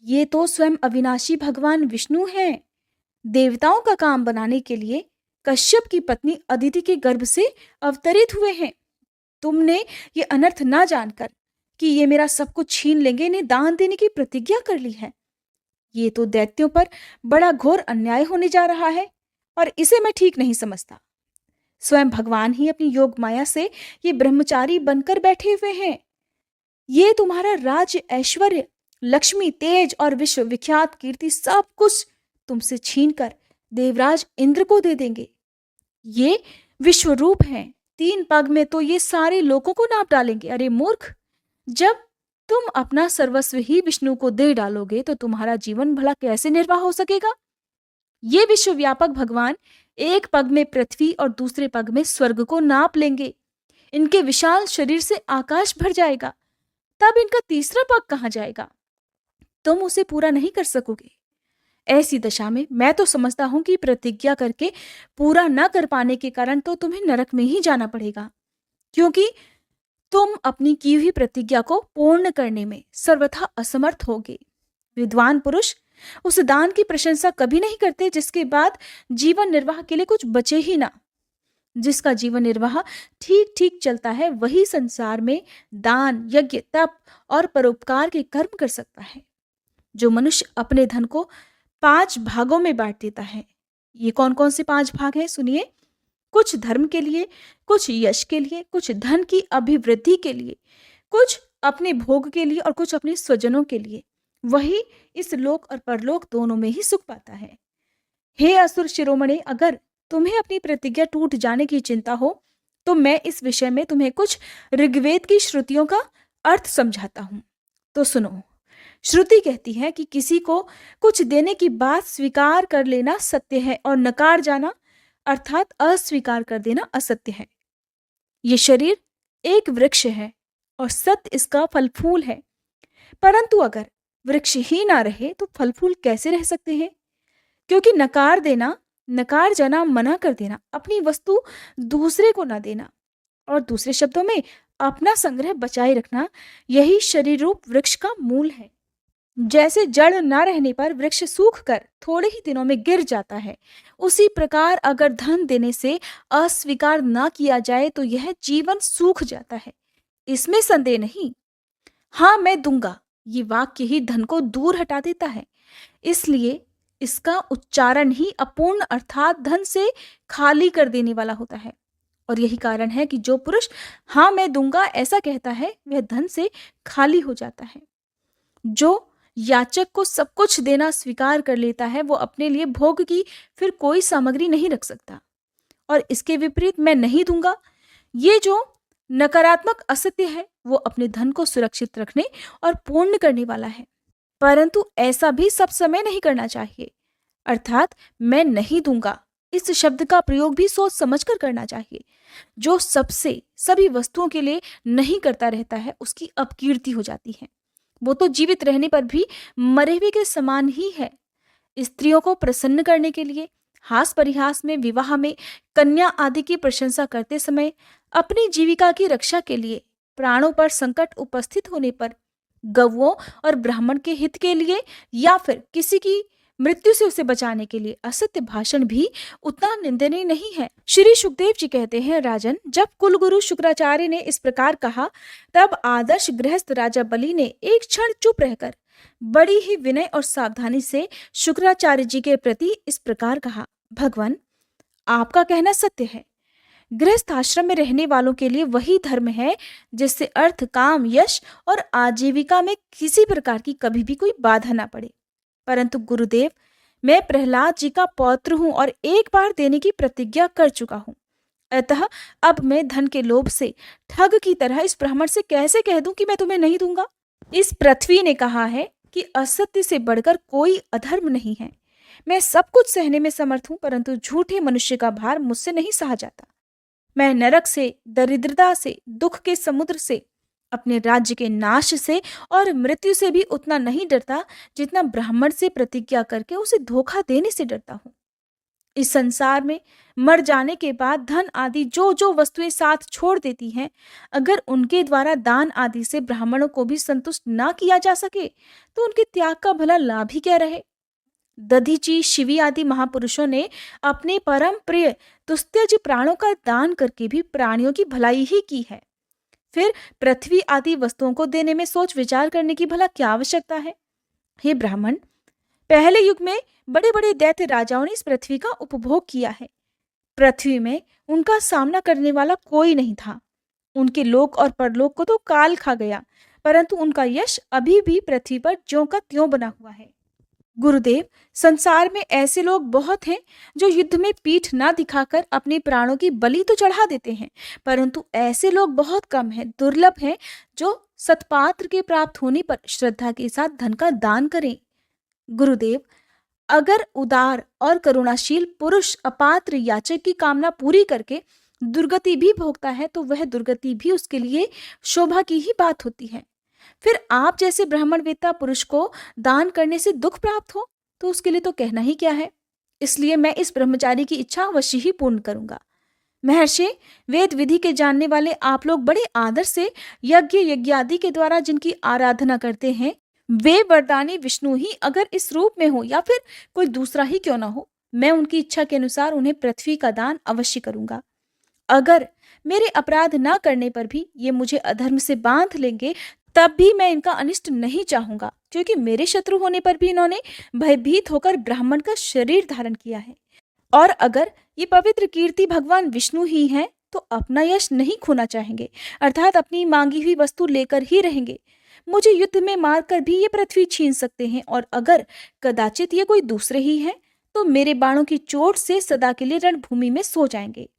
Speaker 2: ये तो स्वयं अविनाशी भगवान विष्णु हैं। देवताओं का काम बनाने के लिए कश्यप की पत्नी अदिति के गर्भ से अवतरित हुए हैं। तुमने ये अनर्थ ना जानकर कि ये मेरा सब कुछ छीन लेंगे, इन्हें दान देने की प्रतिज्ञा कर ली है। ये तो दैत्यों पर बड़ा घोर अन्याय होने जा रहा है और इसे मैं ठीक नहीं समझता। स्वयं भगवान ही अपनी योग माया से ये ब्रह्मचारी बनकर बैठे हुए हैं। ये तुम्हारा राज्य, ऐश्वर्य, लक्ष्मी, तेज और विश्व विख्यात कीर्ति सब कुछ तुमसे छीनकर देवराज इंद्र को दे देंगे। ये विश्व रूप हैं, 3 पग में तो ये सारे लोगों को नाप डालेंगे। अरे मूर्ख, जब तुम अपना सर्वस्व ही विष्णु को दे डालोगे तो तुम्हारा जीवन भला कैसे निर्वाह हो सकेगा। ये विश्वव्यापक भगवान एक पग में पृथ्वी और दूसरे पग में स्वर्ग को नाप लेंगे। इनके विशाल शरीर से आकाश भर जाएगा, तब इनका तीसरा पग कहां जाएगा? तुम उसे पूरा नहीं कर सकोगे। ऐसी दशा में मैं तो समझता हूं कि प्रतिज्ञा करके पूरा न कर पाने के कारण तो तुम्हें नरक में ही जाना पड़ेगा, क्योंकि तुम अपनी की हुई प्रतिज्ञा को पूर्ण करने में सर्वथा असमर्थ होगे। विद्वान पुरुष उस दान की प्रशंसा कभी नहीं करते जिसके बाद जीवन निर्वाह के लिए कुछ बचे ही ना। जिसका जीवन निर्वाह ठीक ठीक चलता है वही संसार में दान, यज्ञ, तप और परोपकार के कर्म कर सकता है। जो मनुष्य अपने धन को 5 भागों में बांट देता है, ये कौन कौन से 5 भाग हैं सुनिए। कुछ धर्म के लिए, कुछ यश के लिए, कुछ धन की अभिवृद्धि के लिए, कुछ अपने भोग के लिए और कुछ अपने स्वजनों के लिए, वही इस लोक और परलोक दोनों में ही सुख पाता है। हे असुर शिरोमणे, अगर तुम्हें अपनी प्रतिज्ञा टूट जाने की चिंता हो तो मैं इस विषय में तुम्हें कुछ ऋग्वेद की श्रुतियों का अर्थ समझाता हूं। तो सुनो। श्रुति कहती है कि किसी को कुछ देने की बात स्वीकार कर लेना सत्य है और नकार जाना अर्थात अस्वीकार कर देना असत्य है। ये शरीर एक वृक्ष है और सत्य इसका फल फूल है। परंतु अगर वृक्ष ही ना रहे तो फल फूल कैसे रह सकते हैं? क्योंकि नकार जाना, मना कर देना, अपनी वस्तु दूसरे को ना देना और दूसरे शब्दों में अपना संग्रह बचाए रखना, यही शरीर रूप वृक्ष का मूल है। जैसे जड़ ना रहने पर वृक्ष सूख कर थोड़े ही दिनों में गिर जाता है, उसी प्रकार अगर धन देने से अस्वीकार ना किया जाए तो यह जीवन सूख जाता है। इसमें संदेह नहीं। हाँ मैं दूंगा, ये वाक्य ही धन को दूर हटा देता है। इसलिए इसका उच्चारण ही अपूर्ण अर्थात धन से खाली कर देने वाला होता है। और यही कारण है कि जो पुरुष हाँ मैं दूंगा ऐसा कहता है, वह धन से खाली हो जाता है। जो याचक को सब कुछ देना स्वीकार कर लेता है, वो अपने लिए भोग की फिर कोई सामग्री नहीं रख सकता। और इसके विपरीत मैं नहीं दूंगा, ये जो नकारात्मक असत्य है, वो अपने धन को सुरक्षित रखने और पूर्ण करने वाला है। परंतु ऐसा भी सब समय नहीं करना चाहिए। अर्थात मैं नहीं दूंगा इस शब्द का प्रयोग भी सोच समझकर करना चाहिए। जो सबसे सभी वस्तुओं के लिए नहीं करता रहता है, उसकी अपकीर्ति हो जाती है। वो तो जीवित रहने पर भी मरे हुए के समान ही है। स्त्रियों को प्रसन्न करने के लिए हास परिहास में, विवाह में, कन्या आदि की प्रशंसा करते समय, अपनी जीविका की रक्षा के लिए, प्राणों पर संकट उपस्थित होने पर, गौओं और ब्राह्मण के हित के लिए या फिर किसी की मृत्यु से उसे बचाने के लिए असत्य भाषण भी उतना निंदनीय नहीं है। श्री सुखदेव जी कहते हैं, राजन, जब कुलगुरु शुक्राचार्य ने इस प्रकार कहा, तब आदर्श गृहस्थ राजा बलि ने एक क्षण चुप रहकर बड़ी ही विनय और सावधानी से शुक्राचार्य जी के प्रति इस प्रकार कहा, भगवान, आपका कहना सत्य है। गृहस्थ आश्रम में रहने वालों के लिए वही धर्म है जिससे अर्थ, काम, यश और आजीविका में किसी प्रकार की कभी भी कोई बाधा ना पड़े। परंतु गुरुदेव, मैं प्रहलाद जी का पौत्र हूं और एक बार देने की प्रतिज्ञा कर चुका हूं। अतः अब मैं धन के लोभ से ठग की तरह इस ब्राह्मण से कैसे कह दूं कि मैं तुम्हें नहीं दूंगा? इस पृथ्वी ने कहा है कि असत्य से बढ़कर कोई अधर्म नहीं है। मैं सब कुछ सहने में समर्थ हूं, परंतु झूठे मनुष्य का भार मुझसे नहीं सहा जाता। मैं नरक से, दरिद्रता से, दुख के समुद्र से, अपने राज्य के नाश से और मृत्यु से भी उतना नहीं डरता जितना ब्राह्मण से प्रतिज्ञा करके उसे धोखा देने से डरता हूं। इस संसार में मर जाने के बाद धन आदि जो जो वस्तुएं साथ छोड़ देती हैं, अगर उनके द्वारा दान आदि से ब्राह्मणों को भी संतुष्ट ना किया जा सके तो उनके त्याग का भला लाभ ही क्या रहे? दधीची, शिवी आदि महापुरुषों ने अपने परम प्रिय तुस्त्यज प्राणों का दान करके भी प्राणियों की भलाई ही की है। फिर पृथ्वी आदि वस्तुओं को देने में सोच विचार करने की भला क्या आवश्यकता है? हे ब्राह्मण, पहले युग में बड़े बड़े दैत्य राजाओं ने इस पृथ्वी का उपभोग किया है। पृथ्वी में उनका सामना करने वाला कोई नहीं था। उनके लोक और परलोक को तो काल खा गया, परंतु उनका यश अभी भी पृथ्वी पर ज्यों का त्यों बना हुआ है। गुरुदेव, संसार में ऐसे लोग बहुत हैं जो युद्ध में पीठ ना दिखाकर अपने प्राणों की बलि तो चढ़ा देते हैं, परंतु ऐसे लोग बहुत कम हैं, दुर्लभ हैं, जो सत्पात्र के प्राप्त होने पर श्रद्धा के साथ धन का दान करें। गुरुदेव, अगर उदार और करुणाशील पुरुष अपात्र याचक की कामना पूरी करके दुर्गति भी भोगता है तो वह दुर्गति भी उसके लिए शोभा की ही बात होती है। फिर आप जैसे ब्राह्मणवेत्ता पुरुष को दान करने से दुख प्राप्त हो तो उसके लिए तो कहना ही क्या है। इसलिए मैं इस ब्रह्मचारी की इच्छा अवश्य ही पूर्ण करूंगा। महर्षि, वेद विधि के जानने वाले आप लोग बड़े आदर से यज्ञ यज्ञादि के द्वारा जिनकी आराधना करते हैं, वे वरदानी विष्णु ही अगर इस रूप में हो या फिर कोई दूसरा ही क्यों ना हो, मैं उनकी इच्छा के अनुसार उन्हें पृथ्वी का दान अवश्य करूंगा। अगर मेरे अपराध ना करने पर भी ये मुझे अधर्म से बांध लेंगे तब भी मैं इनका अनिष्ट नहीं चाहूंगा, क्योंकि मेरे शत्रु होने पर भी इन्होंने भयभीत होकर ब्राह्मण का शरीर धारण किया है। और अगर ये पवित्र कीर्ति भगवान विष्णु ही हैं तो अपना यश नहीं खोना चाहेंगे, अर्थात अपनी मांगी हुई वस्तु लेकर ही रहेंगे। मुझे युद्ध में मारकर भी ये पृथ्वी छीन सकते हैं, और अगर कदाचित ये कोई दूसरे ही हैं तो मेरे बाणों की चोट से सदा के लिए रणभूमि में सो जाएंगे।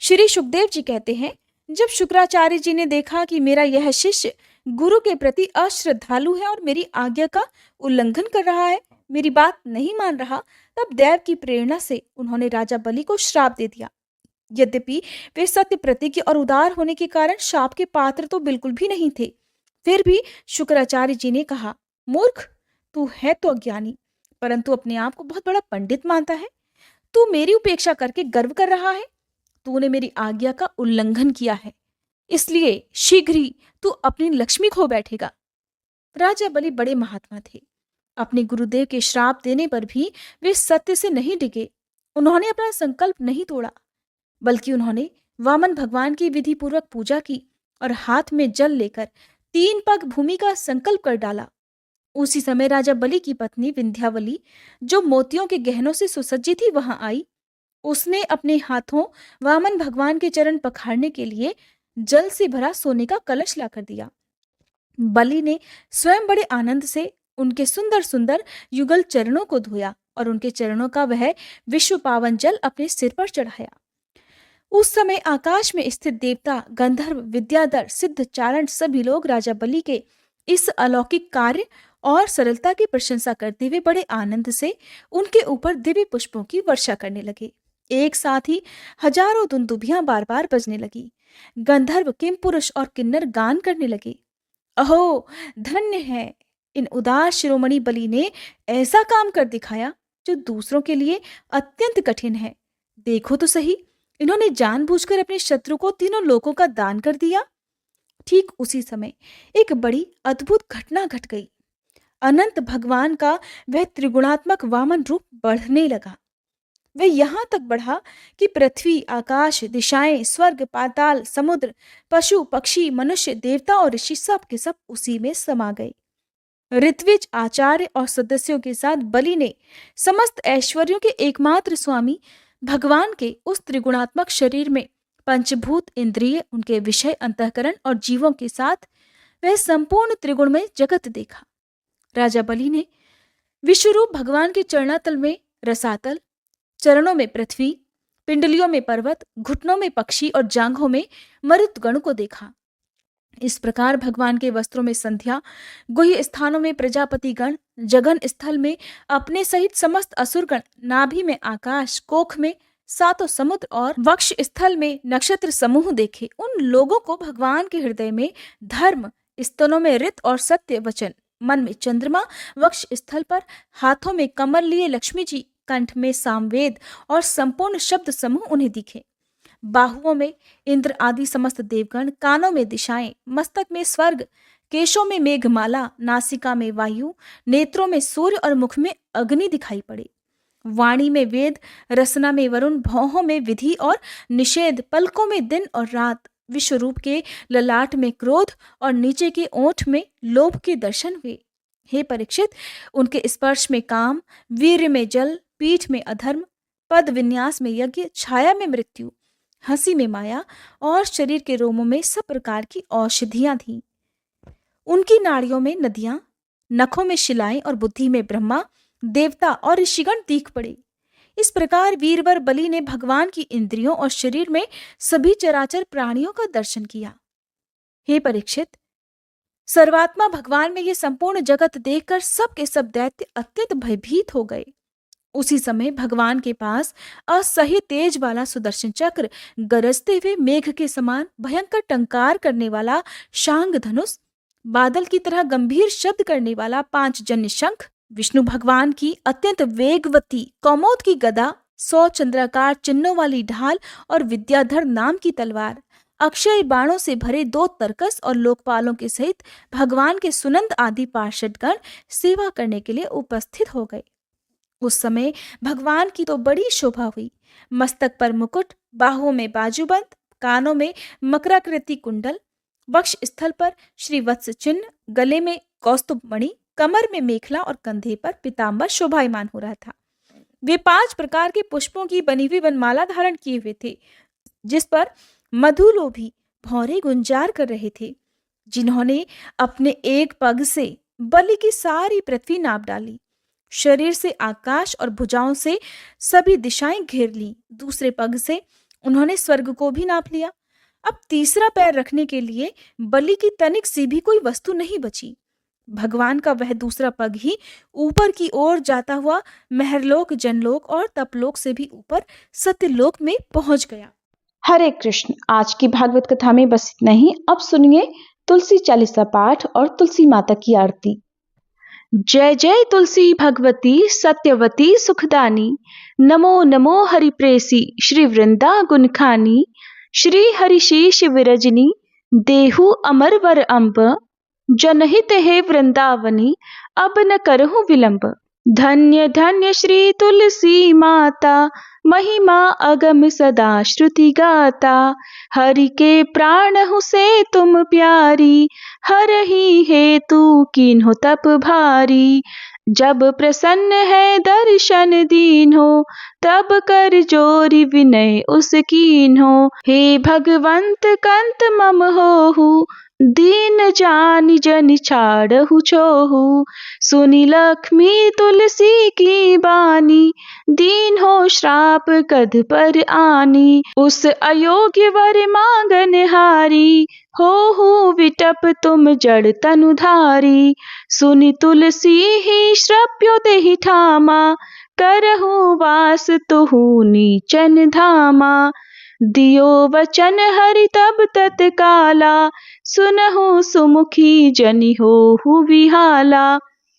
Speaker 2: श्री सुखदेव जी कहते हैं, जब शुक्राचार्य जी ने देखा कि मेरा यह शिष्य गुरु के प्रति अश्रद्धालु है और मेरी आज्ञा का उल्लंघन कर रहा है, मेरी बात नहीं मान रहा, तब दैव की प्रेरणा से उन्होंने राजा बलि को श्राप दे दिया। यद्यपि वे सत्य प्रतिज्ञ और उदार होने के कारण शाप के पात्र तो बिल्कुल भी नहीं थे, फिर भी शुक्राचार्य जी ने कहा, मूर्ख, तू है तो अज्ञानी, परंतु अपने आप को बहुत बड़ा पंडित मानता है। तू मेरी उपेक्षा करके गर्व कर रहा है। तूने मेरी आज्ञा का उल्लंघन किया है, इसलिए शीघ्र ही तू अपनी लक्ष्मी खो बैठेगा। राजा बलि बड़े महात्मा थे। अपने गुरुदेव के श्राप देने पर भी वे सत्य से नहीं डिगे। उन्होंने अपना संकल्प नहीं तोड़ा, बल्कि उन्होंने वामन भगवान की विधि पूर्वक पूजा की और हाथ में जल लेकर 3 पग भूमि का संकल्प कर डाला। उसी समय राजा बलि की पत्नी विंध्यावली, जो मोतियों के गहनों से सुसज्जित थी, वहां आई। उसने अपने हाथों वामन भगवान के चरण पखारने के लिए जल से भरा सोने का कलश लाकर दिया। बलि ने स्वयं बड़े आनंद से उनके सुंदर सुंदर युगल चरणों को धोया और उनके चरणों का वह विश्व पावन जल अपने सिर पर चढ़ाया। उस समय आकाश में स्थित देवता, गंधर्व, विद्याधर, सिद्ध, चारण सभी लोग राजा बलि के इस अलौकिक कार्य और सरलता की प्रशंसा करते हुए बड़े आनंद से उनके ऊपर दिव्य पुष्पों की वर्षा करने लगे। एक साथ ही हजारों दुंदुभियां बार बार बजने लगी। गंधर्व, किमपुरुष और किन्नर गान करने लगे। अहो, धन्य है इन उदार शिरोमणि बलि ने ऐसा काम कर दिखाया जो दूसरों के लिए अत्यंत कठिन है। देखो तो सही, इन्होंने जानबूझकर अपने शत्रु को तीनों लोकों का दान कर दिया। ठीक उसी समय एक बड़ी अद्भुत घटना घट गई। अनंत भगवान का वह त्रिगुणात्मक वामन रूप बढ़ने लगा। वह यहां तक बढ़ा कि पृथ्वी, आकाश, दिशाएं, स्वर्ग, पाताल, समुद्र, पशु, पक्षी, मनुष्य, देवता और ऋषि सब के सब उसी में समा गए। ऋत्विज, आचार्य और सदस्यों के साथ बलि ने समस्त ऐश्वर्यों के एकमात्र स्वामी भगवान के उस त्रिगुणात्मक शरीर में पंचभूत, इंद्रिय, उनके विषय, अंतःकरण और जीवों के साथ वह संपूर्ण त्रिगुणमय जगत देखा। राजा बलि ने विश्वरूप भगवान के चरणातल में रसातल, चरणों में पृथ्वी, पिंडलियों में पर्वत, घुटनों में पक्षी और जांघों में मरुतगण को देखा। इस प्रकार भगवान के वस्त्रों में संध्या, गुह्य स्थानों में प्रजापति गण, जगन स्थल में अपने सहित समस्त असुरगण, नाभि में आकाश, कोख में सातों समुद्र और वक्ष स्थल में नक्षत्र समूह देखे। उन लोगों को भगवान के हृदय में धर्म, स्तनों में ऋत और सत्य वचन, मन में चंद्रमा, वक्ष स्थल पर हाथों में कमल लिए लक्ष्मी जी, कंठ में सामवेद और संपूर्ण शब्द समूह उन्हें दिखे। बाहुओं में इंद्र आदि समस्त देवगण, कानों में दिशाएं, मस्तक में स्वर्ग, केशों में मेघमाला, नासिका में वायु, नेत्रों में सूर्य और मुख में अग्नि दिखाई पड़े। वाणी में वेद, रसना में वरुण, भौहों में विधि और निषेध, पलकों में दिन और रात, विश्वरूप के ललाट में क्रोध और नीचे के ओंठ में लोभ के दर्शन हुए। हे परीक्षित, उनके स्पर्श में काम, वीर्य में जल, पीठ में अधर्म, पद विन्यास में यज्ञ, छाया में मृत्यु, हंसी में माया और शरीर के रोमों में सब प्रकार की औषधियां थीं। उनकी नाड़ियों में नदियां, नखों में शिलाएं और बुद्धि में ब्रह्मा, देवता और ऋषिगण दिख पड़े। इस प्रकार वीरवर बलि ने भगवान की इंद्रियों और शरीर में सभी चराचर प्राणियों का दर्शन किया। हे परीक्षित, सर्वात्मा भगवान में यह संपूर्ण जगत देखकर सब के सब दैत्य अत्यंत भयभीत हो गए। उसी समय भगवान के पास असह्य तेज वाला सुदर्शन चक्र, गरजते हुए मेघ के समान भयंकर टंकार करने वाला शांग धनुष, बादल की तरह गंभीर शब्द करने वाला 5 जन्य शंख, विष्णु भगवान की अत्यंत वेगवती कौमोद की गदा, 100 चंद्राकार चिन्हों वाली ढाल और विद्याधर नाम की तलवार, अक्षय बाणों से भरे 2 तरकस और लोकपालों के सहित भगवान के सुनंद आदि पार्षदगण सेवा करने के लिए उपस्थित हो गए। उस समय भगवान की तो बड़ी शोभा हुई। मस्तक पर मुकुट, बाहुओं में बाजूबंद, कानों में मकराकृति कुंडल, वक्ष स्थल पर श्रीवत्स चिन्ह, गले में कौस्तुभ मणि, कमर में मेखला और कंधे पर पीताम्बर शोभायमान हो रहा था। वे 5 प्रकार के पुष्पों की बनी हुई वनमाला धारण किए हुए थे, जिस पर मधुलोभी भौरे गुंजार कर रहे थे, जिन्होंने अपने एक पग से बलि की सारी पृथ्वी नाप डाली। शरीर से आकाश और भुजाओं से सभी दिशाएं घेर ली। दूसरे पग से उन्होंने स्वर्ग को भी नाप लिया। अब तीसरा पैर रखने के लिए बलि की तनिक सी भी कोई वस्तु नहीं बची। भगवान का वह दूसरा पग ही ऊपर की ओर जाता हुआ महरलोक, जनलोक और तपलोक से भी ऊपर सत्यलोक में पहुंच गया।
Speaker 1: हरे कृष्ण। आज की भागवत कथा में बस इतना ही। अब सुनिए तुलसी चालीसा पाठ और तुलसी माता की आरती। जय जय तुलसी भगवती सत्यवती सुखदानी, नमो नमो हरि प्रेसी श्री वृंदा गुणखानी, श्री हरिशीष विरजनी देहु अमर वर अम्ब, जनहित हे वृंदावनी अब न करहु विलंब। धन्य धन्य श्री तुलसी माता, महिमा अगम सदा श्रुति गाता, हरि के प्राण हूँ से तुम प्यारी, हर ही हेतु कीन्हो तप भारी। जब प्रसन्न है दर्शन दीन्हो, तब कर जोरी विनय उस कीन्हो। हे भगवंत कंत मम होहु, दीन जानि जनि छाड़हु छोहु। सुनि लक्ष्मी तुलसी की बानी, दीन हो श्राप कद पर आनी। उस अयोग्य वर मांगन हारी, हो विटप तुम जड़ तनुधारी। सुनि तुलसी ही श्रप्यो देहि ठामा, करहु वास तुहु नीचन धामा। दियो वचन हरि तब तत्काला, सुनहु सुमुखी जनि होहु विहाला।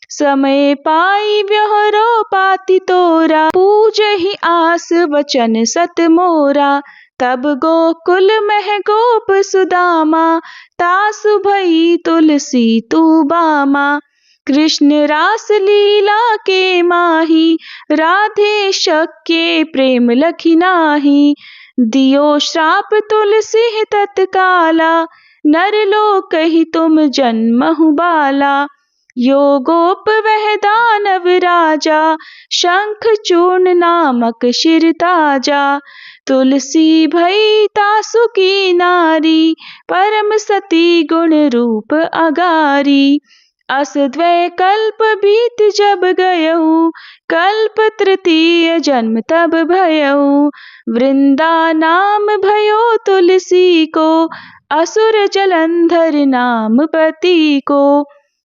Speaker 1: समय पाई व्यवहारो पाति तोरा, पूजहि आस वचन सत मोरा। तब गोकुल मह गोप सुदामा, तासु भई तुलसी तू बामा। कृष्ण रास लीला के माही, राधे शक्य प्रेम लखी नाही। दियो श्राप तुलसी तत्काला, नरलोक ही तुम जन्महु बाला। यो गोप वह दानव राजा, शंख चूर्ण नामक शिर ताजा। तुलसी भई तासु की नारी, परम सती गुण रूप अगारी। अस द्वै कल्प बीत जब गयऊ, कल्प तृतीय जन्म तब भयऊ। वृंदा नाम भयो तुलसी को, असुर जलंधर नाम पति को।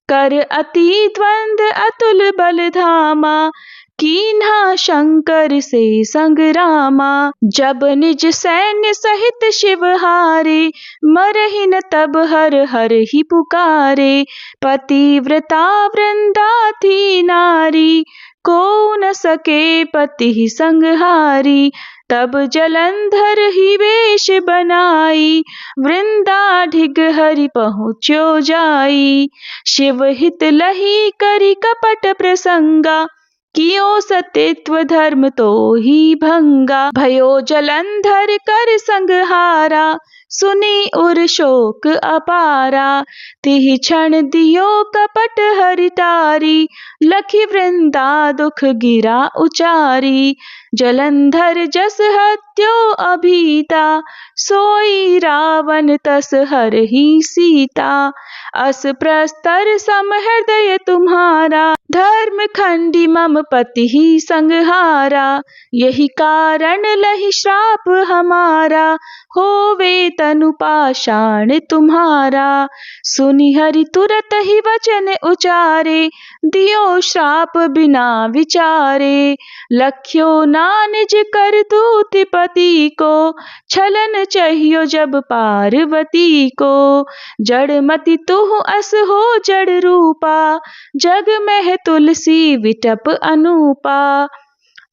Speaker 1: कर अति द्वंद अतुल बल धामा, कीन्हा शंकर से संग्रामा। जब निज सैन्य सहित शिव हारे, मरहि न तब हर हर ही पुकारे। पतिव्रता वृंदा थी नारी, को न सके पति संहारी। तब जलंधर ही वेश बनाई, वृंदा ढिग हरि पहुँच्यो जाई। शिव हित लही करी कपट प्रसंगा, कियो सत्यत्व धर्म तो ही भंगा। भयो जलंधर कर संगहारा, सुनी उर शोक अपारा। तिहि क्षण दियो कपट हरि टारी, लखी वृंदा दुख गिरा उचारी। जलंधर जस हत्यो अभीता, सोई रावण तस हर ही सीता। अस प्रस्तर सम हृदय तुम्हारा, धर्म खंडी मम पति ही संहारा। यही कारण लही श्राप हमारा, होवे तनु पाषाण तुम्हारा। सुनि हरि तुरत ही वचन उचारे, दियो श्राप बिना विचारे। लख्यो ना निज कर दूत पति को, छलन चाहियो जब पार्वती को। जड़मति तुहु अस हो जड़ रूपा, जग में तुलसी विटप अनूपा।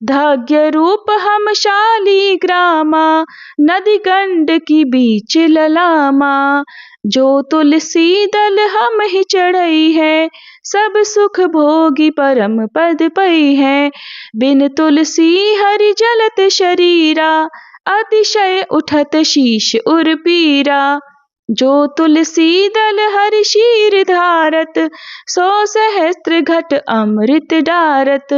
Speaker 1: धाग्य रूप हम शाली ग्रामा, नदी गंड की बीच ललामा। जो तुलसी दल हम ही चढ़ई है, सब सुख भोगी परम पद पई है। बिन तुलसी हरि जलत शरीरा, अतिशय उठत शीश उर पीरा। जो तुलसी दल हरि शीर धारत, सो सहस्त्र घट अमृत डारत।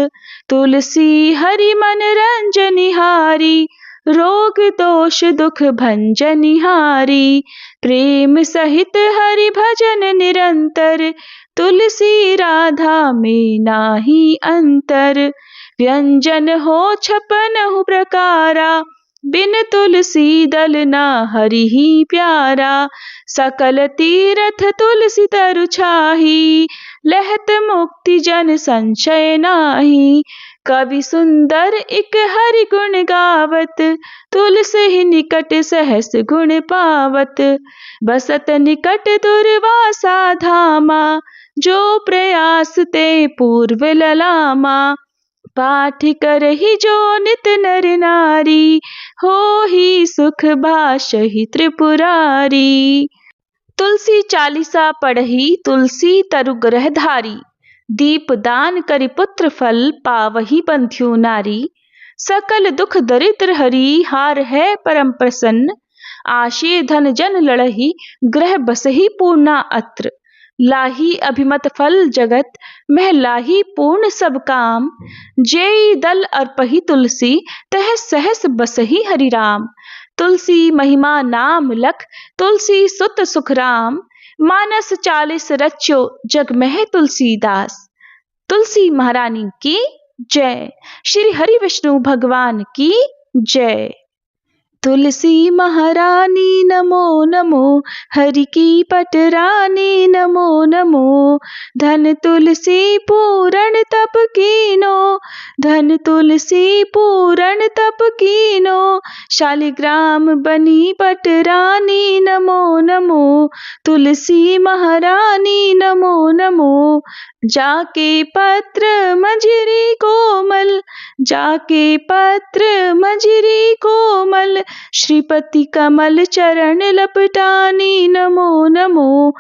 Speaker 1: तुलसी हरि मन रंजनिहारी, रोग दोष दुख भंजनिहारी। प्रेम सहित हरि भजन निरंतर, तुलसी राधा में नाही अंतर। व्यंजन हो 56 प्रकारा, बिन तुलसी दल ना हरि ही प्यारा। सकल तीरथ तुलसी तरु छाही, लहत मुक्ति जन संशय नाही। कवि सुंदर इक हरि गुण गावत, तुलसी ही निकट सहस गुण पावत। बसत निकट दुर्वासा धामा, जो प्रयास ते पूर्व ललामा। पाठ करहि जो नित नर नारी, होहि सुख भाषहि त्रिपुरारी। तुलसी चालीसा पढ़ही तुलसी तरु ग्रह धारी। दीप दान करि पुत्र फल, पावहि बंध्यो नारी। सकल दुख दरिद्र हरि, हार है परम प्रसन्न। आशे धन जन लड़ही, ग्रह बसहि पूर्णा अत्र। लाही अभिमत फल जगत, मह लाही पूर्ण सब काम। जेई दल अर्पहि तुलसी, तह सहस बसहि हरि राम। तुलसी महिमा नाम लख, तुलसी सुत सुख राम। मानस 40 रच्यो, जग मह तुलसीदास। तुलसी महारानी की जय। श्री हरि विष्णु भगवान की जय। तुलसी महारानी नमो नमो, हरि की पटरानी नमो नमो। धन तुलसी पूरण तप कीनो, धन तुलसी पूरण तप कीनो। शालिग्राम बनी पटरानी नमो नमो, तुलसी महारानी नमो नमो। जाके पत्र मंजरी कोमल, जाके पत्र मंजरी कोमल। श्रीपति कमल चरण लपटानी नमो नमो,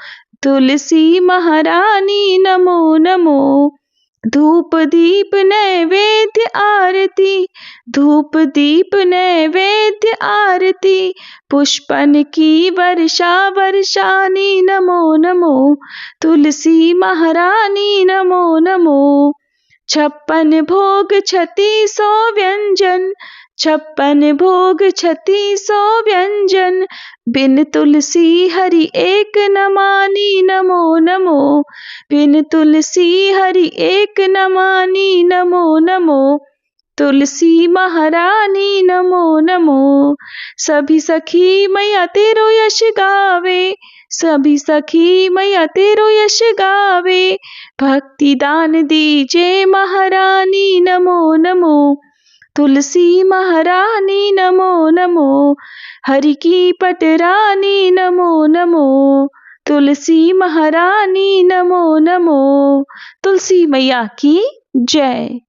Speaker 1: तुलसी महारानी नमो नमो। धूप दीप नैवेद्य आरती, धूप दीप नैवेद्य आरती। पुष्पन की वर्षा वर्षानी नमो नमो, तुलसी महारानी नमो नमो। 56 भोग 3600 व्यंजन, 56 भोग 3600 व्यंजन। बिन तुलसी हरि एक न मानी नमो नमो, बिन तुलसी हरि एक न मानी नमो नमो। तुलसी महारानी नमो नमो। सभी सखी मैया तेरो यश गावे, सभी सखी मैया तेरो यश गावे। भक्ति दान दीजे महारानी नमो नमो, तुलसी महारानी नमो नमो। हरि की पटरानी नमो नमो, तुलसी महारानी नमो नमो। तुलसी मैया की जय।